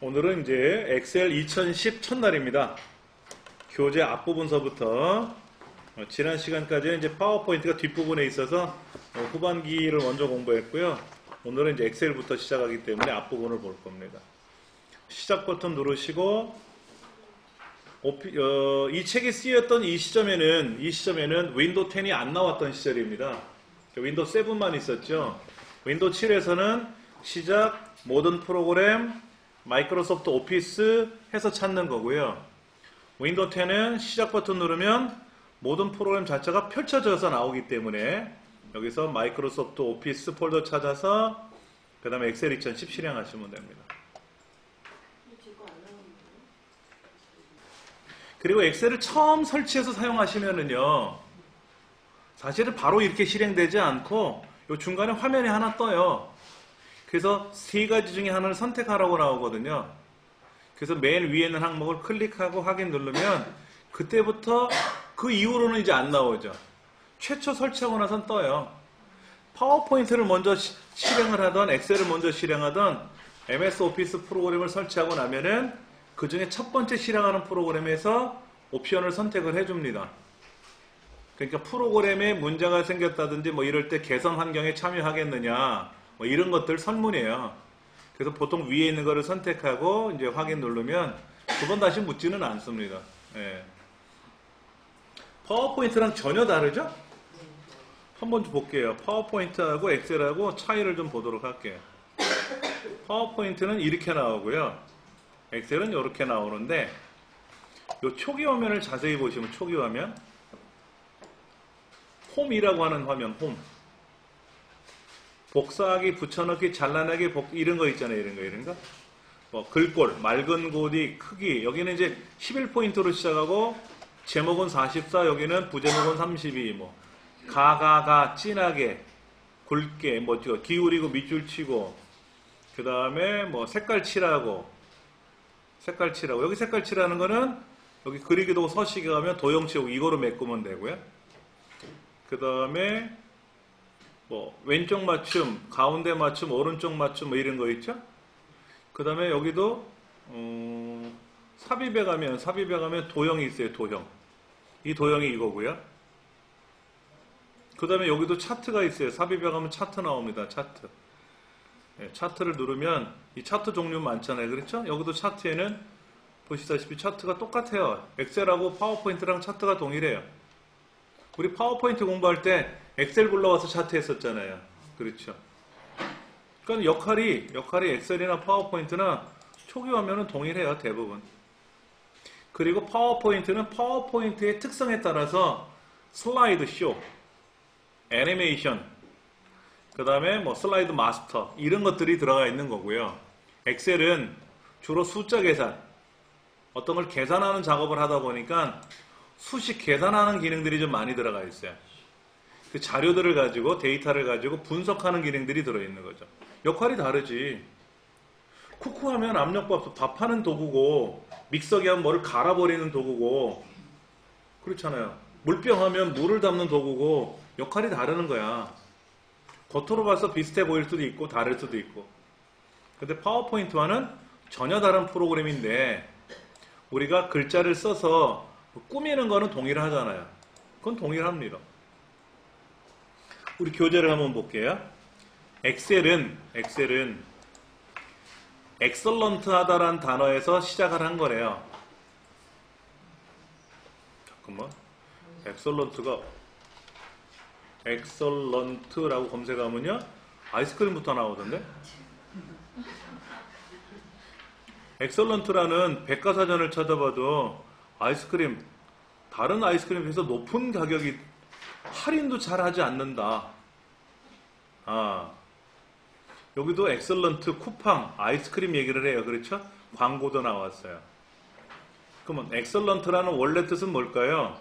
오늘은 이제 엑셀 2010 첫날입니다. 교재 앞부분서부터 지난 시간까지는 이제 파워포인트가 뒷부분에 있어서 후반기를 먼저 공부했고요. 오늘은 이제 엑셀부터 시작하기 때문에 앞부분을 볼 겁니다. 시작 버튼 누르시고 이 책이 쓰였던 이 시점에는 윈도우 10이 안 나왔던 시절입니다. 윈도우 7만 있었죠. 윈도우 7에서는 시작, 모든 프로그램, 마이크로소프트 오피스 해서 찾는 거고요. 윈도우 10은 시작 버튼 누르면 모든 프로그램 자체가 펼쳐져서 나오기 때문에 여기서 마이크로소프트 오피스 폴더 찾아서 그 다음에 엑셀 2010 실행하시면 됩니다. 그리고 엑셀을 처음 설치해서 사용하시면은요, 사실은 바로 이렇게 실행되지 않고 요 중간에 화면이 하나 떠요. 그래서 세 가지 중에 하나를 선택하라고 나오거든요. 그래서 맨 위에 있는 항목을 클릭하고 확인 누르면 그때부터 그 이후로는 이제 안 나오죠. 최초 설치하고 나선 떠요. 파워포인트를 먼저 실행을 하던 엑셀을 먼저 실행하던 MS 오피스 프로그램을 설치하고 나면은 그 중에 첫 번째 실행하는 프로그램에서 옵션을 선택을 해줍니다. 그러니까 프로그램에 문제가 생겼다든지 뭐 이럴 때 개선 환경에 참여하겠느냐 뭐 이런 것들 설문이에요. 그래서 보통 위에 있는 거를 선택하고 이제 확인 누르면 두 번 다시 묻지는 않습니다. 예. 파워포인트랑 전혀 다르죠? 한번 볼게요. 파워포인트하고 엑셀하고 차이를 좀 보도록 할게요. 파워포인트는 이렇게 나오고요. 엑셀은 이렇게 나오는데 이 초기 화면을 자세히 보시면 초기 화면 홈이라고 하는 화면 홈 복사하기, 붙여넣기, 잘라내기, 이런 거 있잖아요. 이런 거. 뭐 글꼴, 맑은 고디, 크기 여기는 이제 11포인트로 시작하고 제목은 44, 여기는 부제목은 32, 뭐 가, 진하게, 굵게, 뭐 기울이고 밑줄 치고 그 다음에 뭐 색깔 칠하고 여기 색깔 칠하는 거는 여기 그리기도 서식에 가면 도형 치우고 이거로 메꾸면 되고요. 그 다음에 뭐 왼쪽 맞춤, 가운데 맞춤, 오른쪽 맞춤 뭐 이런 거 있죠. 그 다음에 여기도 삽입에 가면 도형이 있어요. 도형. 이 도형이 이거고요. 그 다음에 여기도 차트가 있어요. 삽입에 가면 차트 나옵니다. 차트. 네, 차트를 누르면 이 차트 종류 많잖아요. 그렇죠? 여기도 차트에는 보시다시피 차트가 똑같아요. 엑셀하고 파워포인트랑 차트가 동일해요. 우리 파워포인트 공부할 때 엑셀 불러와서 차트 했었잖아요. 그렇죠. 그러니까 역할이 엑셀이나 파워포인트나 초기 화면은 동일해요. 대부분. 그리고 파워포인트는 파워포인트의 특성에 따라서 슬라이드 쇼, 애니메이션, 그 다음에 뭐 슬라이드 마스터 이런 것들이 들어가 있는 거고요. 엑셀은 주로 숫자 계산, 어떤 걸 계산하는 작업을 하다 보니까 수식 계산하는 기능들이 좀 많이 들어가 있어요. 그 자료들을 가지고 데이터를 가지고 분석하는 기능들이 들어있는 거죠. 역할이 다르지. 쿠쿠하면 압력밥하는 도구고 믹서기 하면 뭐를 갈아버리는 도구고 그렇잖아요. 물병 하면 물을 담는 도구고 역할이 다르는 거야. 겉으로 봐서 비슷해 보일 수도 있고 다를 수도 있고. 근데 파워포인트와는 전혀 다른 프로그램인데 우리가 글자를 써서 꾸미는 거는 동일하잖아요. 그건 동일합니다. 우리 교재를 한번 볼게요. 엑셀은 엑설런트 하다라는 단어에서 시작을 한 거래요. 잠깐만. 엑설런트라고 검색하면요. 아이스크림부터 나오던데? 엑설런트라는 백과사전을 찾아봐도 다른 아이스크림에 비해서 높은 가격이 할인도 잘 하지 않는다. 여기도 엑설런트 쿠팡 아이스크림 얘기를 해요. 그렇죠? 광고도 나왔어요. 그러면 엑설런트라는 원래 뜻은 뭘까요?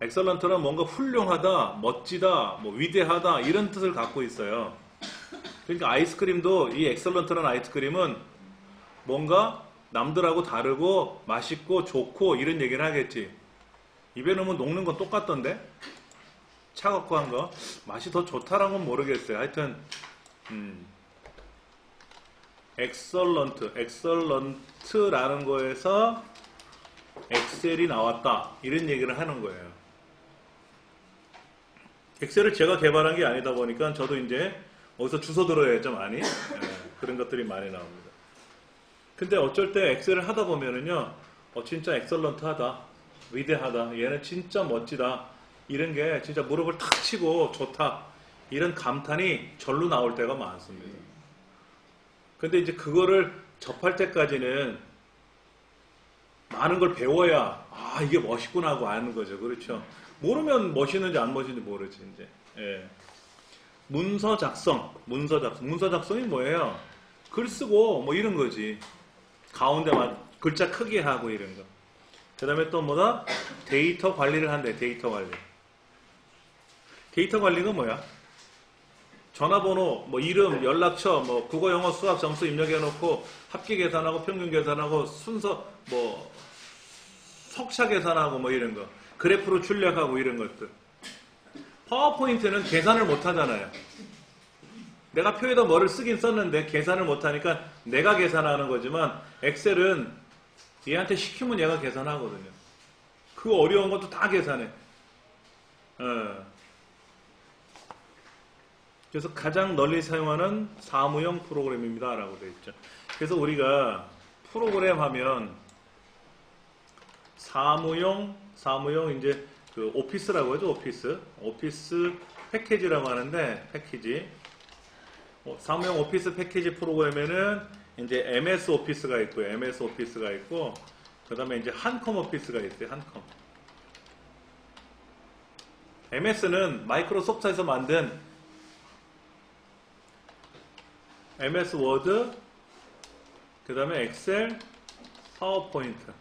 엑설런트는 뭔가 훌륭하다, 멋지다, 뭐 위대하다 이런 뜻을 갖고 있어요. 그러니까 아이스크림도 이 엑설런트라는 아이스크림은 뭔가 남들하고 다르고 맛있고 좋고 이런 얘기를 하겠지. 입에 넣으면 녹는 건 똑같던데? 차갑고 한 거. 맛이 더 좋다라는 건 모르겠어요. 하여튼 엑설런트라는 거에서 엑셀이 나왔다. 이런 얘기를 하는 거예요. 엑셀을 제가 개발한 게 아니다 보니까 저도 이제 어디서 주워 들어야죠, 많이. 그런 것들이 많이 나옵니다. 근데 어쩔 때 엑셀을 하다 보면은요, 진짜 엑설런트하다, 위대하다, 얘는 진짜 멋지다, 이런 게 진짜 무릎을 탁 치고 좋다, 이런 감탄이 절로 나올 때가 많습니다. 근데 이제 그거를 접할 때까지는 많은 걸 배워야, 이게 멋있구나 하고 아는 거죠. 그렇죠. 모르면 멋있는지 안 멋있는지 모르지, 이제. 예. 문서 작성이 뭐예요? 글 쓰고, 뭐 이런 거지. 가운데만 글자 크게 하고 이런 거. 그 다음에 또 뭐다? 데이터 관리를 한대, 데이터 관리. 데이터 관리가 뭐야? 전화번호, 뭐 이름, 연락처, 뭐 국어, 영어, 수학 점수 입력해놓고 합계 계산하고 평균 계산하고 순서, 뭐 석차 계산하고 뭐 이런 거. 그래프로 출력하고 이런 것들. 파워포인트는 계산을 못 하잖아요. 내가 표에다 뭐를 쓰긴 썼는데 계산을 못 하니까 내가 계산하는 거지만 엑셀은 얘한테 시키면 얘가 계산하거든요. 그 어려운 것도 다 계산해. 그래서 가장 널리 사용하는 사무용 프로그램입니다 라고 되어 있죠. 그래서 우리가 프로그램 하면 사무용 이제 그 오피스라고 하죠. 오피스 패키지라고 하는데, 패키지 사무용 오피스 패키지 프로그램에는 이제 MS 오피스가 있고, 그 다음에 이제 한컴 오피스가 있어요. 한컴. MS는 마이크로소프트에서 만든 MS 워드, 그 다음에 엑셀, 파워포인트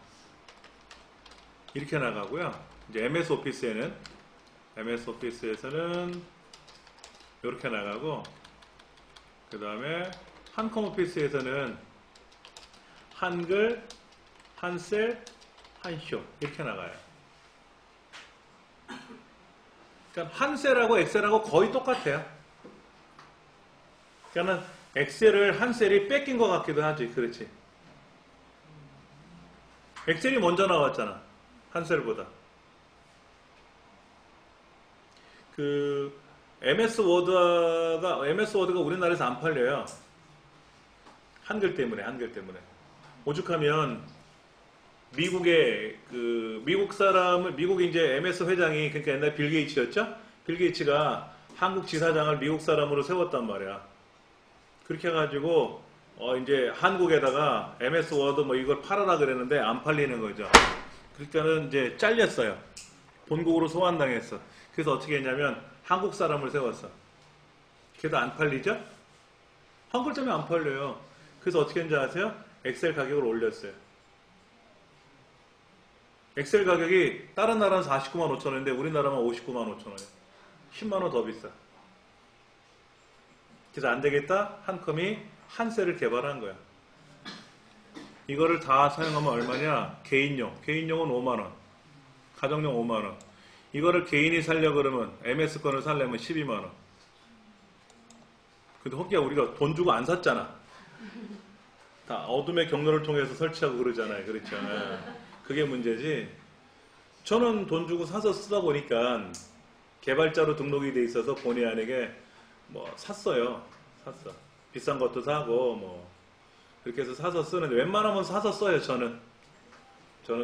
이렇게 나가고요. 이제 MS 오피스에서는 이렇게 나가고, 그 다음에 한컴 오피스에서는 한글, 한셀, 한쇼 이렇게 나가요. 그러니까 한셀하고 엑셀하고 거의 똑같아요. 그러니까 엑셀을 한셀이 뺏긴 것 같기도 하지. 그렇지. 엑셀이 먼저 나왔잖아. 한셀보다. 그 MS 워드가 우리나라에서 안 팔려요. 한글 때문에. 오죽하면 미국의 미국의 이제 MS 회장이, 그러니까 옛날 빌 게이츠였죠? 빌 게이츠가 한국 지사장을 미국 사람으로 세웠단 말이야. 그렇게 해가지고 이제 한국에다가 MS 워드 뭐 이걸 팔아라 그랬는데 안 팔리는 거죠. 그러니까는 이제 잘렸어요. 본국으로 소환당했어. 그래서 어떻게 했냐면 한국 사람을 세웠어. 그래도 안 팔리죠? 한글 때문에 안 팔려요. 그래서 어떻게 했는지 아세요? 엑셀 가격을 올렸어요. 엑셀 가격이 다른 나라는 49만 5천 원인데 우리나라만 59만 5천 원이에요. 10만 원 더 비싸. 그래서 안 되겠다. 한컴이 한셀을 개발한 거야. 이거를 다 사용하면 얼마냐? 개인용은 5만 원, 가정용 5만 원. 이거를 개인이 살려 그러면 MS 건을 살려면 12만 원. 근데 혹여 우리가 돈 주고 안 샀잖아. 다 어둠의 경로를 통해서 설치하고 그러잖아요. 그렇죠. 그게 문제지. 저는 돈 주고 사서 쓰다 보니까 개발자로 등록이 돼 있어서 본의 아니게 뭐 샀어요. 비싼 것도 사고 뭐 그렇게 해서 사서 쓰는데 웬만하면 사서 써요. 저는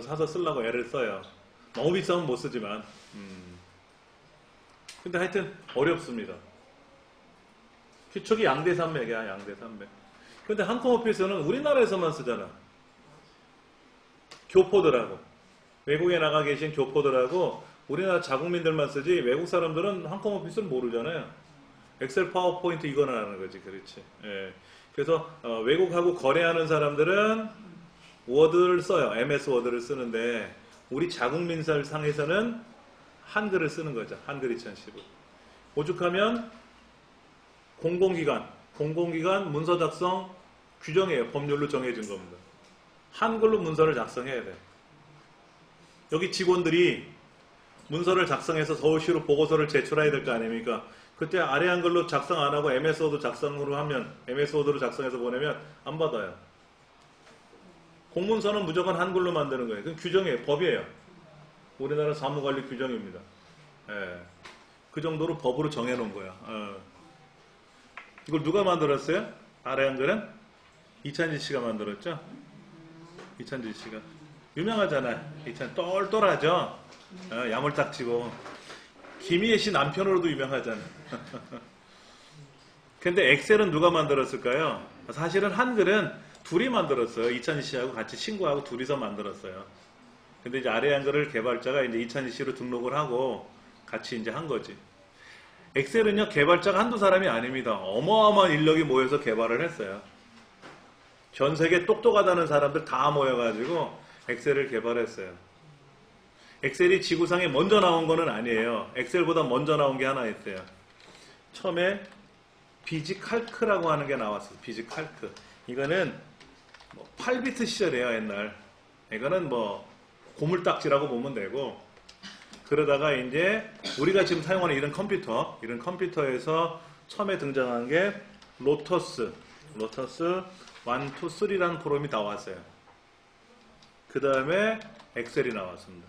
사서 쓰려고 애를 써요. 너무 비싸면 못 쓰지만. 근데 하여튼 어렵습니다. 기초기 양대산맥이야. 양대산맥. 근데 한컴 오피스는 우리나라에서만 쓰잖아. 교포들하고 외국에 나가 계신 교포들하고 우리나라 자국민들만 쓰지 외국 사람들은 한컴 오피스를 모르잖아요. 엑셀 파워포인트 이거는 아는 거지. 그렇지. 예. 그래서 외국하고 거래하는 사람들은 워드를 써요. MS 워드를 쓰는데 우리 자국민들 상에서는 한글을 쓰는 거죠. 한글 2015. 오죽하면 공공기관 문서 작성 규정이에요. 법률로 정해진 겁니다. 한글로 문서를 작성해야 돼요. 여기 직원들이 문서를 작성해서 서울시로 보고서를 제출해야 될 거 아닙니까? 그때 아래 한글로 작성 안 하고 MS 워드 작성으로 하면, MS 워드로 작성해서 보내면 안 받아요. 공문서는 무조건 한글로 만드는 거예요. 그건 규정이에요. 법이에요. 우리나라 사무관리 규정입니다. 예. 그 정도로 법으로 정해놓은 거야. 이걸 누가 만들었어요? 아래 한글은? 이찬지 씨가 만들었죠? 이찬지 씨가. 유명하잖아요. 이찬지 똘똘하죠? 야물딱지고. 김희애 씨 남편으로도 유명하잖아요. 근데 엑셀은 누가 만들었을까요? 사실은 한글은 둘이 만들었어요. 이찬지 씨하고 같이 친구하고 둘이서 만들었어요. 근데 이제 아래 한글을 개발자가 이제 이찬지 씨로 등록을 하고 같이 이제 한 거지. 엑셀은요, 개발자가 한두 사람이 아닙니다. 어마어마한 인력이 모여서 개발을 했어요. 전 세계 똑똑하다는 사람들 다 모여가지고 엑셀을 개발했어요. 엑셀이 지구상에 먼저 나온 거는 아니에요. 엑셀보다 먼저 나온 게 하나 있어요. 처음에 비지칼크라고 하는 게 나왔어요. 비지칼크. 이거는 8비트 시절이에요, 옛날. 이거는 고물딱지라고 보면 되고, 그러다가 이제 우리가 지금 사용하는 이런 컴퓨터에서 처음에 등장한 게 로터스 1, 2, 3라는 프로그램이 나왔어요. 그 다음에 엑셀이 나왔습니다.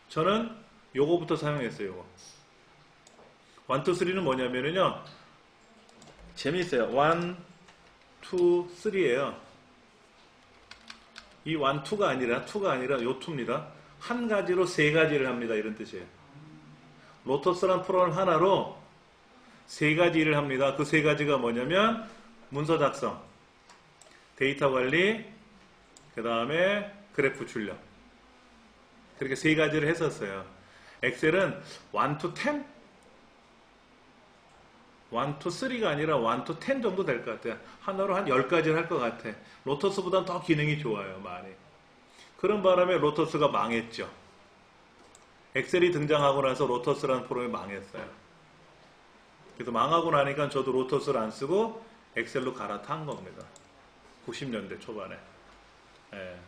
저는 요거부터 사용했어요. 요거 1, 2, 3는 뭐냐면요, 재미있어요. 1, 2, 3예요. 이 1, 2가 아니라 요 2입니다. 한 가지로 세 가지를 합니다. 이런 뜻이에요. 로터스란 프로그램 하나로 세 가지 일을 합니다. 그 세 가지가 뭐냐면 문서 작성, 데이터 관리, 그 다음에 그래프 출력. 그렇게 세 가지를 했었어요. 엑셀은 1 to 10? 1 to 3가 아니라 1 to 10 정도 될 것 같아요. 하나로 한 10가지를 할 것 같아. 로터스보다는 더 기능이 좋아요. 많이. 그런 바람에 로터스가 망했죠. 엑셀이 등장하고 나서 로터스라는 프로그램이 망했어요. 그래서 망하고 나니까 저도 로터스를 안 쓰고 엑셀로 갈아탄 겁니다. 90년대 초반에. 예.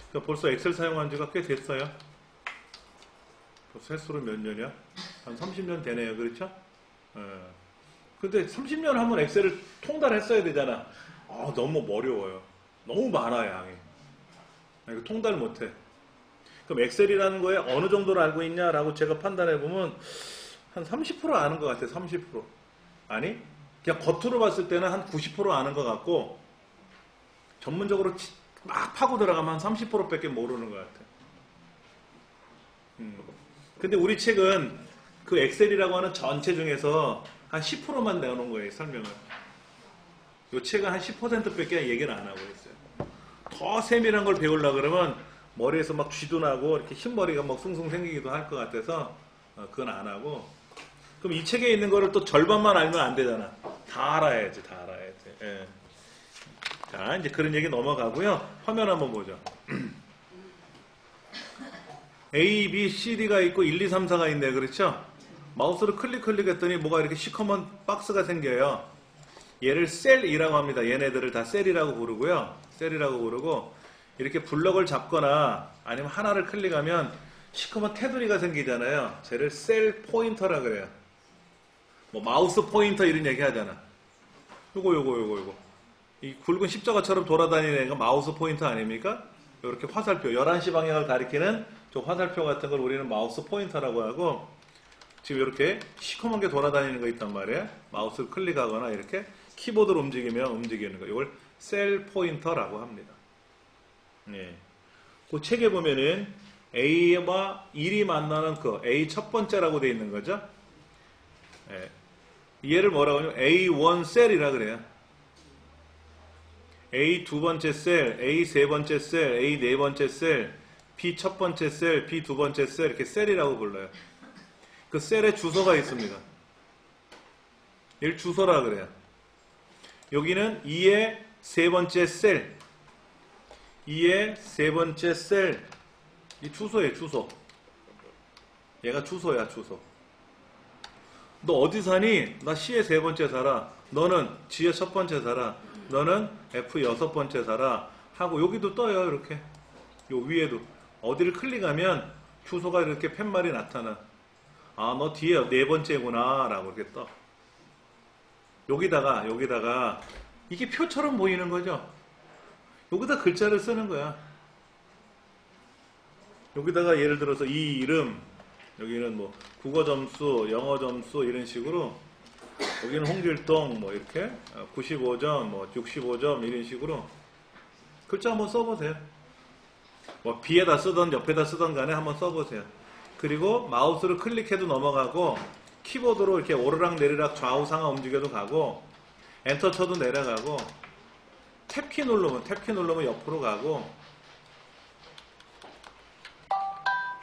그러니까 벌써 엑셀 사용한 지가 꽤 됐어요. 벌써 횟수로 몇 년이야? 한 30년 되네요. 그렇죠? 예. 근데 30년 하면 엑셀을 통달했어야 되잖아. 너무 어려워요. 너무 많아, 양이. 이거 통달 못해. 그럼 엑셀이라는 거에 어느 정도를 알고 있냐라고 제가 판단해보면 한 30% 아는 것 같아요. 30%. 아니? 그냥 겉으로 봤을 때는 한 90% 아는 것 같고, 전문적으로 막 파고 들어가면 한 30%밖에 모르는 것 같아요. 근데 우리 책은 그 엑셀이라고 하는 전체 중에서 한 10%만 내놓은 거예요. 설명을. 이 책은 한 10%밖에 얘기를 안 하고 있어요. 더 세밀한 걸 배우려고 그러면 머리에서 막 쥐도 나고 이렇게 흰머리가 막 숭숭 생기기도 할 것 같아서 그건 안 하고. 그럼 이 책에 있는 거를 또 절반만 알면 안 되잖아. 다 알아야지. 예. 자, 이제 그런 얘기 넘어가고요. 화면 한번 보죠. A, B, C, D가 있고 1, 2, 3, 4가 있네. 그렇죠? 마우스로 클릭했더니 뭐가 이렇게 시커먼 박스가 생겨요. 얘를 셀이라고 합니다. 얘네들을 다 셀이라고 부르고요. 셀이라고 부르고, 이렇게 블럭을 잡거나 아니면 하나를 클릭하면 시커먼 테두리가 생기잖아요. 쟤를 셀 포인터라 그래요. 마우스 포인터 이런 얘기 하잖아. 요거. 이 굵은 십자가처럼 돌아다니는 애가 마우스 포인터 아닙니까? 이렇게 화살표, 11시 방향을 가리키는 저 화살표 같은 걸 우리는 마우스 포인터라고 하고, 지금 이렇게 시커먼 게 돌아다니는 거 있단 말이에요. 마우스를 클릭하거나 이렇게 키보드를 움직이면 움직이는 거. 이걸 셀 포인터라고 합니다. 네. 그 책에 보면은 A와 1이 만나는 그 A 첫 번째라고 되어 있는 거죠. 네. 얘를 뭐라고 하냐면 A1 셀이라 그래요. A 두 번째 셀, A 세 번째 셀, A 네 번째 셀, B 첫 번째 셀, B 두 번째 셀, 이렇게 셀이라고 불러요. 그 셀에 주소가 있습니다. 얘를 주소라 그래요. 여기는 2의 세 번째 셀, 2의 세 번째 셀, 이 주소예요, 주소. 얘가 주소야, 주소. 너 어디 사니? 나 C의 세 번째 살아. 너는 G의 첫 번째 살아. 너는 F 여섯 번째 살아. 하고 여기도 떠요, 이렇게. 요 위에도. 어디를 클릭하면 주소가 이렇게 팻말이 나타나. 아, 너 뒤에 네 번째구나 라고 이렇게 떠. 여기다가 이게 표처럼 보이는 거죠. 여기다 글자를 쓰는 거야. 여기다가 예를 들어서 이 이름, 여기는 뭐 국어 점수, 영어 점수 이런 식으로, 여기는 홍길동 뭐 이렇게 95점, 뭐 65점 이런 식으로 글자 한번 써보세요. 뭐 B에다 쓰던 옆에다 쓰던 간에 한번 써보세요. 그리고 마우스를 클릭해도 넘어가고, 키보드로 이렇게 오르락 내리락 좌우 상하 움직여도 가고, 엔터 쳐도 내려가고, 탭키 누르면 옆으로 가고.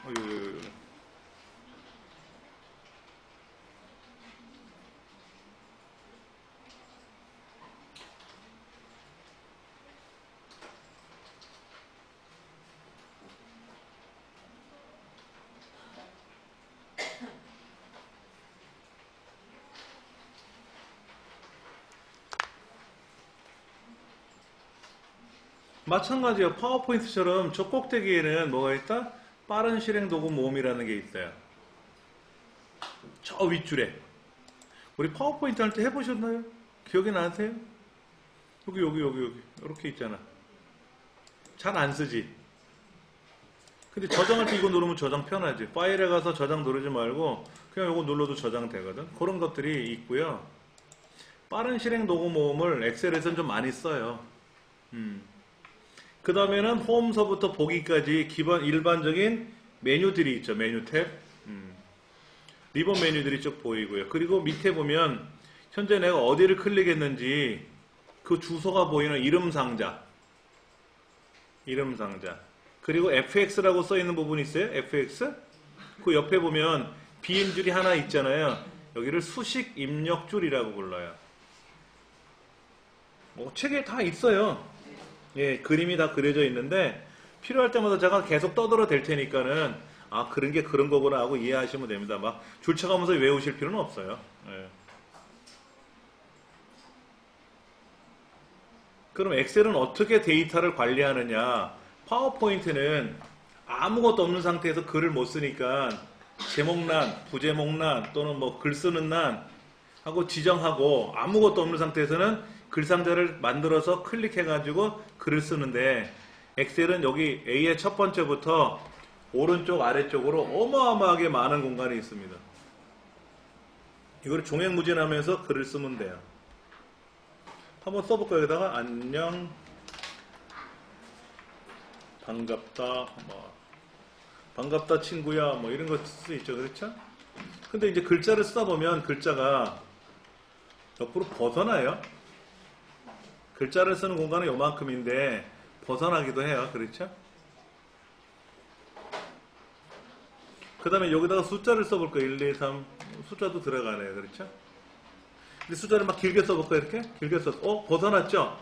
어휴. 마찬가지예요. 파워포인트처럼 저 꼭대기에는 뭐가 있다? 빠른 실행 도구 모음이라는 게 있어요. 저 윗줄에. 우리 파워포인트 할 때 해보셨나요? 기억이 나세요? 여기 이렇게 있잖아. 잘 안 쓰지. 근데 저장할 때 이거 누르면 저장 편하지. 파일에 가서 저장 누르지 말고 그냥 이거 눌러도 저장 되거든. 그런 것들이 있고요. 빠른 실행 도구 모음을 엑셀에서는 좀 많이 써요. 그 다음에는 홈서부터 보기까지 기본 일반적인 메뉴들이 있죠. 메뉴 탭. 리본 메뉴들이 쭉 보이고요. 그리고 밑에 보면 현재 내가 어디를 클릭했는지 그 주소가 보이는 이름 상자. 그리고 FX라고 써있는 부분이 있어요. FX. 그 옆에 보면 비임줄이 하나 있잖아요. 여기를 수식 입력줄이라고 불러요. 뭐 책에 다 있어요. 예, 그림이 다 그려져 있는데 필요할 때마다 제가 계속 떠들어 댈 테니까는 아, 그런 게 그런 거구나 하고 이해하시면 됩니다. 막 줄쳐가면서 외우실 필요는 없어요. 예. 그럼 엑셀은 어떻게 데이터를 관리하느냐? 파워포인트는 아무것도 없는 상태에서 글을 못 쓰니까 제목란, 부제목란 또는 뭐 글 쓰는 란 하고 지정하고, 아무것도 없는 상태에서는 글 상자를 만들어서 클릭해가지고 글을 쓰는데, 엑셀은 여기 A의 첫 번째부터 오른쪽 아래쪽으로 어마어마하게 많은 공간이 있습니다. 이걸 종횡무진하면서 글을 쓰면 돼요. 한번 써볼까요? 여기다가 안녕, 반갑다, 뭐 반갑다 친구야, 뭐 이런 거 쓸 수 있죠. 그렇죠? 근데 이제 글자를 쓰다 보면 글자가 옆으로 벗어나요. 글자를 쓰는 공간은 요만큼인데 벗어나기도 해요. 그렇죠? 그 다음에 여기다가 숫자를 써볼까요? 1, 2, 3 숫자도 들어가네요. 그렇죠? 근데 숫자를 막 길게 써볼까요? 이렇게? 길게 써서 벗어났죠?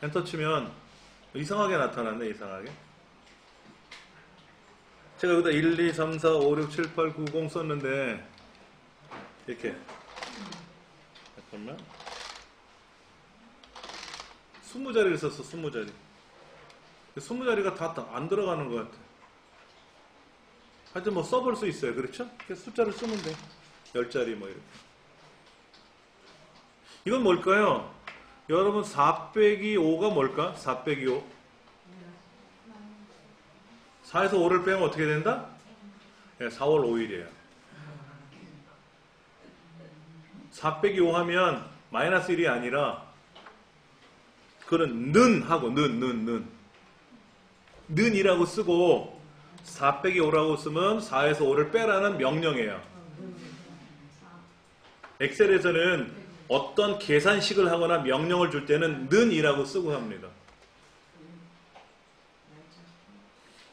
엔터 치면 이상하게 나타났네. 이상하게. 제가 여기다 1, 2, 3, 4, 5, 6, 7, 8, 9, 0 썼는데 이렇게 잠깐만 20자리를 썼어. 20자리. 20자리가 다 안 들어가는 것 같아. 하여튼 뭐 써볼 수 있어요. 그렇죠? 숫자를 쓰면 돼. 10자리 뭐 이렇게. 이건 뭘까요? 여러분 4 빼기 5가 뭘까? 4 빼기 5. 4에서 5를 빼면 어떻게 된다? 네, 4월 5일이에요. 4 빼기 5 하면 마이너스 1이 아니라 그거는 는 하고 는이라고 쓰고 4 빼기 5라고 쓰면 4에서 5를 빼라는 명령이에요. 엑셀에서는 어떤 계산식을 하거나 명령을 줄 때는 는이라고 쓰고 합니다.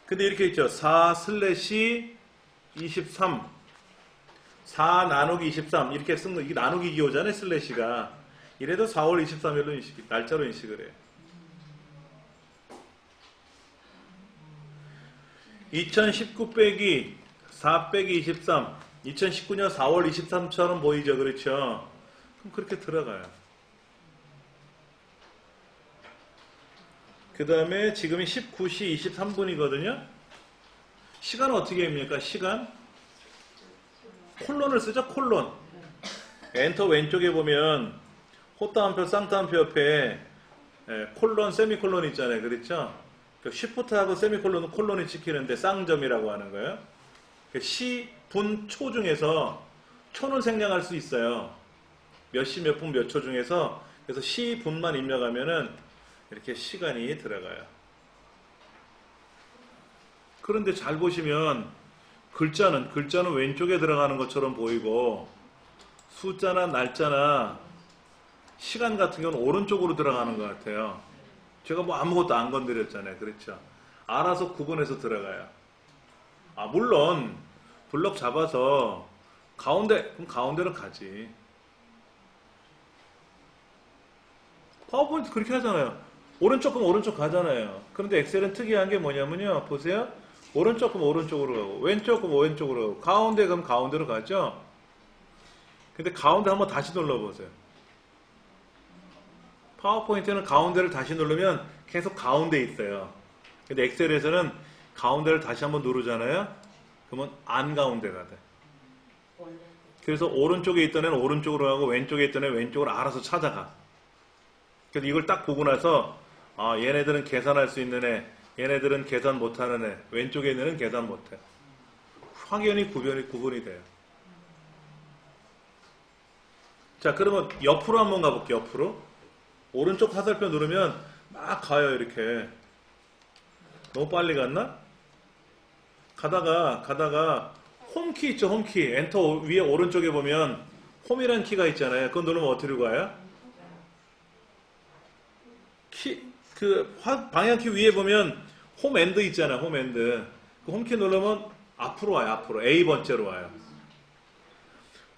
근데 이렇게 있죠. 4 슬래시 23 4 나누기 23 이렇게 쓴 거, 이게 나누기 기호잖아요. 슬래시가. 이래도 4월 23일로 날짜로 인식을 해요. 2019 빼기 4 빼기 23 2019년 4월 23처럼 보이죠. 그렇죠? 그럼 그렇게 들어가요. 그 다음에 지금이 19시 23분이거든요. 시간은 어떻게 합니까? 시간 콜론을 쓰죠, 콜론. 엔터 왼쪽에 보면 호따옴표, 쌍따옴표 옆에 콜론, 세미콜론 있잖아요. 그렇죠? 쉬프트하고 세미콜론은 콜론이 찍히는데 쌍점이라고 하는 거예요. 시, 분, 초 중에서 초는 생략할 수 있어요. 몇 시, 몇 분, 몇 초 중에서. 그래서 시, 분만 입력하면은 이렇게 시간이 들어가요. 그런데 잘 보시면 글자는 왼쪽에 들어가는 것처럼 보이고 숫자나 날짜나 시간 같은 경우는 오른쪽으로 들어가는 것 같아요. 제가 뭐 아무것도 안 건드렸잖아요. 그렇죠? 알아서 구분해서 들어가요. 물론 블럭 잡아서 그럼 가운데로 가지. 파워포인트 그렇게 하잖아요. 오른쪽 그럼 오른쪽 가잖아요. 그런데 엑셀은 특이한 게 뭐냐면요. 보세요. 오른쪽 그럼 오른쪽으로 가고 왼쪽 그럼 왼쪽으로 가고 가운데 그럼 가운데로 가죠. 근데 가운데 한번 다시 눌러보세요. 파워포인트는 가운데를 다시 누르면 계속 가운데 있어요. 근데 엑셀에서는 가운데를 다시 한번 누르잖아요. 그러면 안 가운데가 돼. 그래서 오른쪽에 있던 애는 오른쪽으로 가고 왼쪽에 있던 애는 왼쪽으로 알아서 찾아가. 그래서 이걸 딱 보고 나서 얘네들은 계산할 수 있는 애, 얘네들은 계산 못하는 애, 왼쪽에 있는 애는 계산 못해. 확연히 구분이 돼요. 자, 그러면 옆으로 한번 가볼게요. 옆으로. 오른쪽 화살표 누르면 막 가요. 이렇게. 너무 빨리 갔나? 가다가 홈키 있죠. 홈키. 엔터 위에 오른쪽에 보면 홈이라는 키가 있잖아요. 그거 누르면 어디로 가요? 방향키 위에 보면 홈 엔드 있잖아요. 홈 엔드. 그 홈키 누르면 앞으로 와요. 앞으로. A번째로 와요.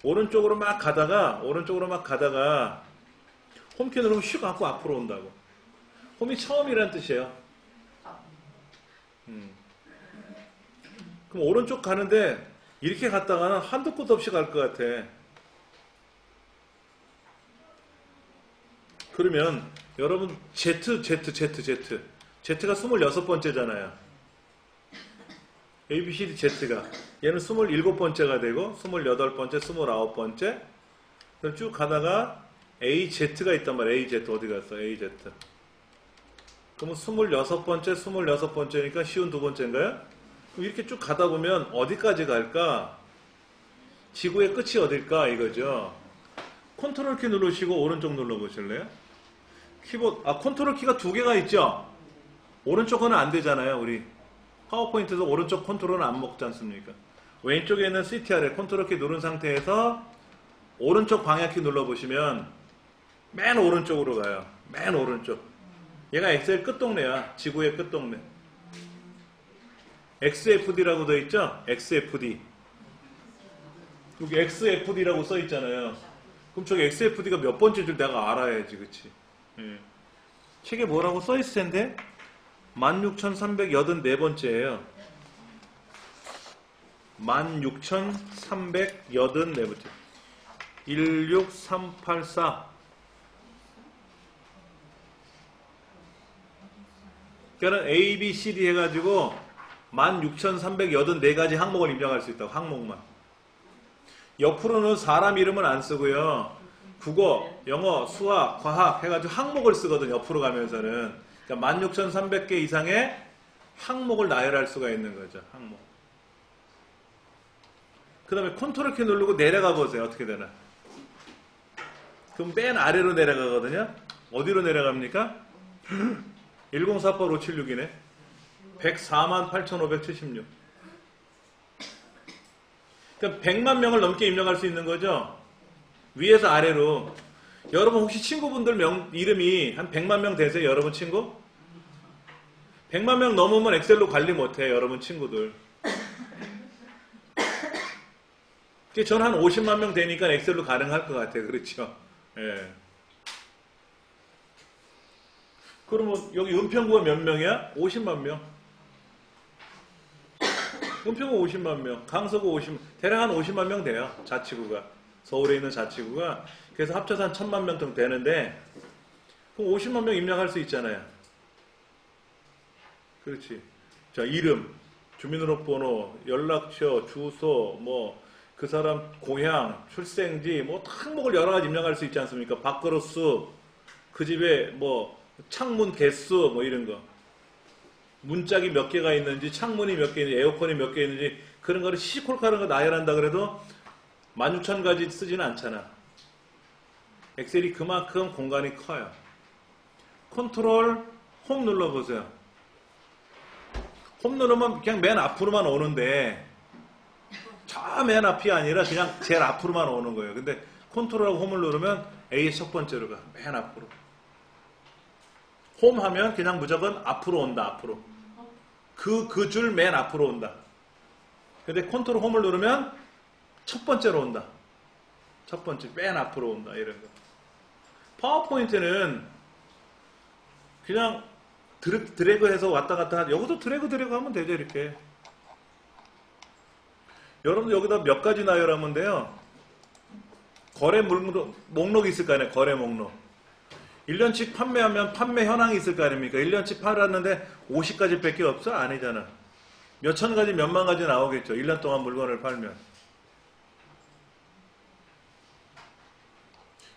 오른쪽으로 막 가다가 홈키 누르면 슉 갖고 앞으로 온다고. 홈이 처음이라는 뜻이에요. 그럼 오른쪽 가는데 이렇게 갔다가는 한도 끝 없이 갈 것 같아. 그러면 여러분 Z가 26번째잖아요. A, B, C, D, Z가 얘는 27번째가 되고 28번째, 29번째 그럼 쭉 가다가 AZ가 있단 말이에요. AZ 어디 갔어? AZ 그러면 26번째니까 쉬운 두 번째인가요? 그럼 이렇게 쭉 가다 보면 어디까지 갈까? 지구의 끝이 어딜까? 이거죠. 컨트롤 키 누르시고 오른쪽 눌러보실래요? 컨트롤 키가 두 개가 있죠? 오른쪽 거는 안 되잖아요. 우리 파워포인트에서 오른쪽 컨트롤은 안 먹지 않습니까? 왼쪽에 있는 CTR에 컨트롤 키 누른 상태에서 오른쪽 방향키 눌러보시면 맨 오른쪽으로 가요. 맨 오른쪽. 얘가 엑셀 끝동네야. 지구의 끝동네. XFD라고 돼 있죠? XFD. 여기 XFD라고 써 있잖아요. 그럼 저기 XFD가 몇 번째 줄 내가 알아야지, 그치? 예. 책에 뭐라고 써 있을 텐데? 16,384번째예요. 16,384번째. 16384. 그러니까 A, B, C, D 해가지고 16,384가지 항목을 입력할 수 있다고. 항목만. 옆으로는 사람 이름은 안 쓰고요. 국어, 영어, 수학, 과학 해가지고 항목을 쓰거든요. 옆으로 가면서는. 그러니까 16,300개 이상의 항목을 나열할 수가 있는 거죠. 항목. 그 다음에 컨트롤 키 누르고 내려가 보세요. 어떻게 되나. 그럼 맨 아래로 내려가거든요. 어디로 내려갑니까? 1048576이네. 148,576. 그러니까 100만 명을 넘게 입력할 수 있는 거죠. 위에서 아래로. 여러분 혹시 친구분들 이름이 한 100만 명 되세요? 여러분 친구? 100만 명 넘으면 엑셀로 관리 못해요. 여러분 친구들. 저는 한 50만 명 되니까 엑셀로 가능할 것 같아요. 그렇죠? 예. 그러면 여기 은평구가 몇 명이야? 50만 명. 은평구 50만 명, 강서구 50만, 대략 한 50만 명 돼요. 자치구가. 서울에 있는 자치구가. 그래서 합쳐서 한 1000만 명 정도 되는데, 그럼 50만 명 입력할 수 있잖아요. 그렇지. 자, 이름, 주민등록번호, 연락처, 주소, 그 사람 고향, 출생지, 뭐 항목을 여러 가지 입력할 수 있지 않습니까? 밥그릇 수, 그 집에 뭐 창문 개수, 뭐 이런 거. 문짝이 몇 개가 있는지, 창문이 몇 개 있는지, 에어컨이 몇 개 있는지, 그런 거를 시시콜콜한 거 나열한다 그래도 16,000가지 쓰지는 않잖아. 엑셀이 그만큼 공간이 커요. 컨트롤 홈 눌러보세요. 홈 누르면 그냥 맨 앞으로만 오는데 저 맨 앞이 아니라 그냥 제일 앞으로만 오는 거예요. 근데 컨트롤하고 홈을 누르면 A 첫 번째로 가. 맨 앞으로. 홈 하면 그냥 무조건 앞으로 온다. 앞으로. 그 줄 맨 앞으로 온다. 근데 컨트롤 홈을 누르면 첫 번째로 온다. 첫 번째 맨 앞으로 온다. 이런 거. 파워포인트는 그냥 드래그해서 왔다 갔다 하죠. 여기도 드래그 하면 되죠. 이렇게. 여러분들 여기다 몇 가지 나열하면 돼요. 거래 목록이 있을 거 아니에요. 거래 목록. 1년치 판매하면 판매 현황이 있을 거 아닙니까? 1년치 팔았는데 50가지 밖에 없어? 아니잖아. 몇천 가지, 몇만 가지 나오겠죠. 1년 동안 물건을 팔면.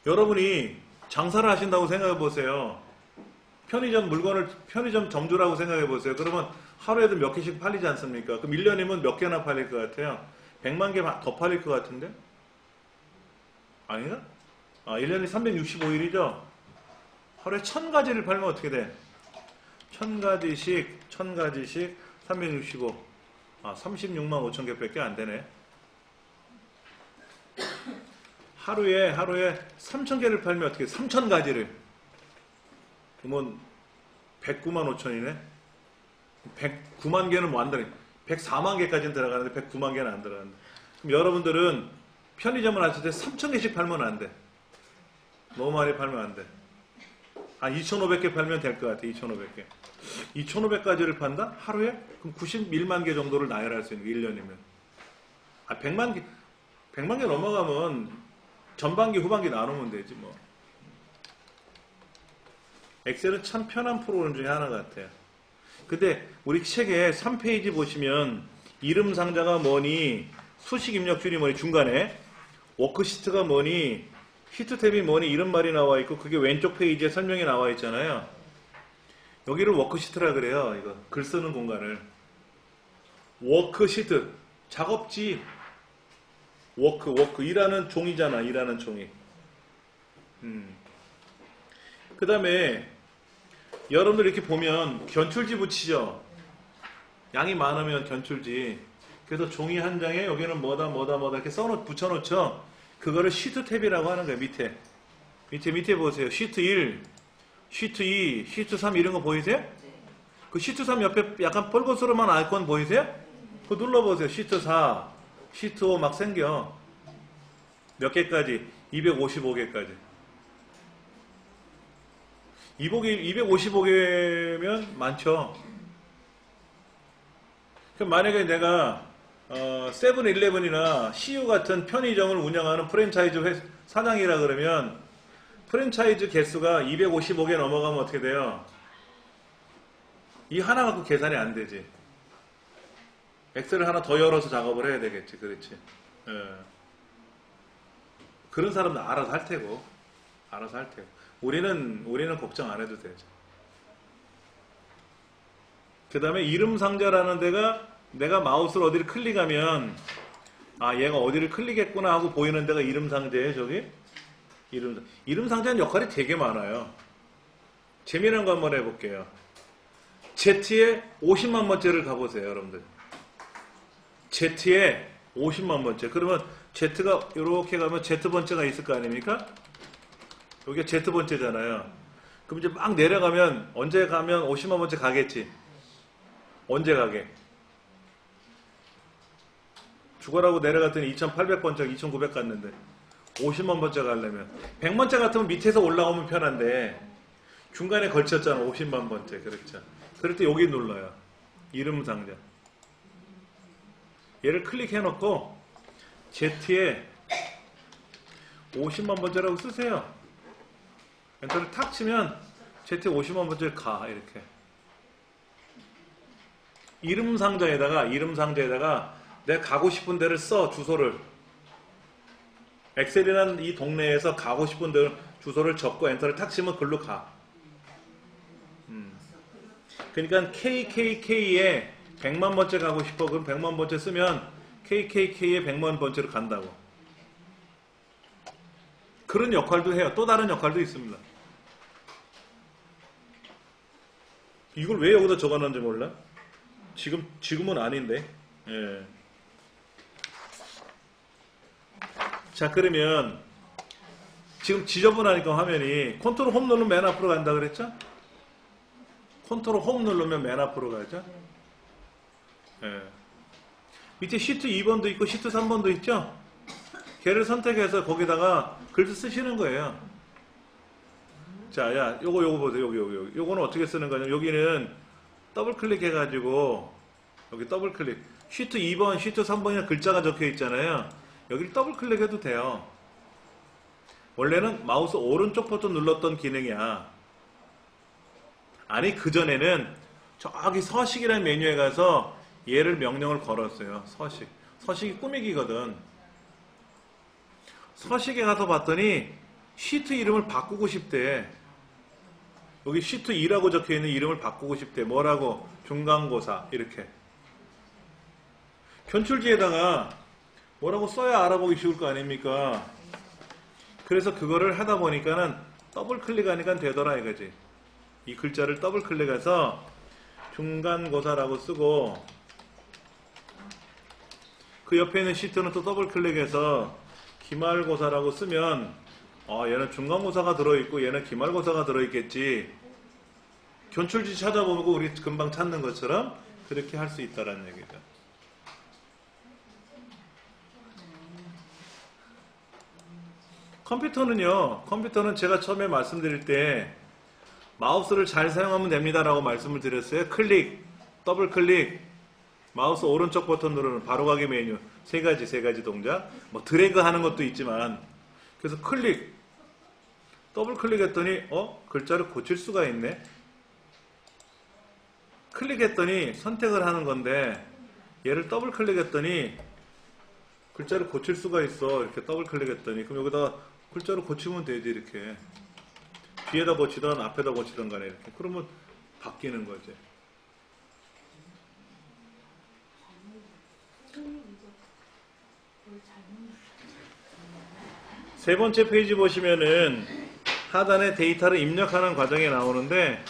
여러분이 장사를 하신다고 생각해 보세요. 편의점 점주라고 생각해 보세요. 그러면 하루에도 몇 개씩 팔리지 않습니까? 그럼 1년이면 몇 개나 팔릴 것 같아요? 100만 개 더 팔릴 것 같은데? 아니야? 1년이 365일이죠? 하루에 1000가지를 팔면 어떻게 돼? 1000가지씩 365. 36만 5천 개밖에 안 되네. 하루에 3천 개를 팔면 어떻게 돼? 3,000가지를. 그러면 109만 5천이네? 109만 개는 뭐 안 들어가네. 104만 개까지는 들어가는데 109만 개는 안 들어가는데. 그럼 여러분들은 편의점을 하실 때 3,000개씩 팔면 안 돼. 너무 많이 팔면 안 돼. 한 2,500개 팔면 될 것 같아. 2,500개. 2,500가지를 판다? 하루에? 그럼 91만 개 정도를 나열할 수 있는 게 1년이면. 100만 개 넘어가면 전반기, 후반기 나누면 되지 뭐. 엑셀은 참 편한 프로그램 중에 하나 같아요. 근데 우리 책에 3페이지 보시면 이름 상자가 뭐니, 수식 입력 줄이 뭐니, 중간에 워크시트가 뭐니, 시트 탭이 뭐니 이런 말이 나와 있고 그게 왼쪽 페이지에 설명이 나와 있잖아요. 여기를 워크시트라 그래요. 이거 글 쓰는 공간을. 워크시트 작업지. 워크 일하는 종이잖아. 일하는 종이. 그 다음에 여러분들 이렇게 보면 견출지 붙이죠. 양이 많으면 견출지. 그래서 종이 한 장에 여기는 뭐다 이렇게 붙여놓죠. 그거를 시트 탭이라고 하는 거예요. 밑에 보세요. 시트 1, 시트 2, 시트 3 이런 거 보이세요? 그 시트 3 옆에 약간 뻘겋으로만 아이콘 보이세요? 그거 눌러보세요. 시트 4, 시트 5 막 생겨. 몇 개까지? 255개까지. 255개면 많죠. 그럼 만약에 내가 세븐일레븐이나 CU 같은 편의점을 운영하는 프랜차이즈 사장이라 그러면 프랜차이즈 개수가 255개 넘어가면 어떻게 돼요? 이 하나 갖고 계산이 안 되지. 엑셀을 하나 더 열어서 작업을 해야 되겠지. 그렇지. 그런 사람은 알아서 할 테고. 우리는 걱정 안 해도 되죠. 그 다음에 이름 상자라는 데가 내가 마우스를 어디를 클릭하면 얘가 어디를 클릭했구나 하고 보이는 데가 이름 상자예요. 저기 이름 상자는 역할이 되게 많아요. 재미난 거 한번 해볼게요. Z에 50만 번째를 가보세요. 여러분들 Z에 50만 번째. 그러면 Z가 이렇게 가면 Z번째가 있을 거 아닙니까? 여기가 Z번째잖아요. 그럼 이제 막 내려가면 언제 가면 50만 번째 가겠지. 언제 가게? 죽어라고 내려갔더니 2800번째, 2900 갔는데 50만 번째 가려면 100번째 같으면 밑에서 올라오면 편한데 중간에 걸쳤잖아. 50만 번째. 그렇죠. 그럴 때 여기 눌러요. 이름 상자. 얘를 클릭해놓고 Z에 50만 번째라고 쓰세요. 엔터를 탁 치면 Z에 50만 번째 가. 이렇게. 이름 상자에다가 내가 가고 싶은 데를 써. 주소를. 엑셀이라는 이 동네에서 가고 싶은 데 주소를 적고 엔터를 탁 치면 글로 가. 그러니까 KKK에 100만 번째 가고 싶어. 그럼 100만 번째 쓰면 KKK에 100만 번째로 간다고. 그런 역할도 해요. 또 다른 역할도 있습니다. 이걸 왜 여기다 적어놨는지 몰라? 지금은 아닌데. 예. 자, 그러면 지금 지저분하니까 화면이 컨트롤 홈 누르면 맨 앞으로 간다 그랬죠? 컨트롤 홈 누르면 맨 앞으로 가죠? 예. 밑에 시트 2번도 있고 시트 3번도 있죠? 걔를 선택해서 거기다가 글도 쓰시는 거예요. 자, 야, 요거 보세요. 여기. 요거는 어떻게 쓰는 거냐? 여기는 더블 클릭해가지고, 여기 더블 클릭. 시트 2번, 시트 3번이나 글자가 적혀 있잖아요. 여기를 더블 클릭해도 돼요. 원래는 마우스 오른쪽 버튼 눌렀던 기능이야. 아니, 그전에는 저기 서식이라는 메뉴에 가서 얘를 명령을 걸었어요. 서식. 서식이 꾸미기거든. 서식에 가서 봤더니 시트 이름을 바꾸고 싶대. 여기 시트 2라고 적혀있는 이름을 바꾸고 싶대. 뭐라고? 중간고사. 이렇게. 견출지에다가 뭐라고 써야 알아보기 쉬울 거 아닙니까? 그래서 그거를 하다 보니까는 더블 클릭하니까 되더라 이거지. 이 글자를 더블 클릭해서 중간고사라고 쓰고 그 옆에 있는 시트는 또 더블 클릭해서 기말고사라고 쓰면 얘는 중간고사가 들어있고 얘는 기말고사가 들어있겠지. 견출지 찾아보고 우리 금방 찾는 것처럼 그렇게 할 수 있다라는 얘기죠. 컴퓨터는 제가 처음에 말씀드릴 때 마우스를 잘 사용하면 됩니다라고 말씀을 드렸어요. 클릭, 더블 클릭, 마우스 오른쪽 버튼 누르는 바로가기 메뉴 세 가지 동작. 뭐 드래그 하는 것도 있지만 그래서 클릭, 더블 클릭했더니 글자를 고칠 수가 있네. 클릭했더니 선택을 하는 건데 얘를 더블 클릭했더니 글자를 고칠 수가 있어. 이렇게 더블 클릭했더니 그럼 여기다가 글자를 고치면 되지. 이렇게 뒤에다 고치든 앞에다 고치든 간에 이렇게 그러면 바뀌는 거지. 세 번째 페이지 보시면은 하단에 데이터를 입력하는 과정이 나오는데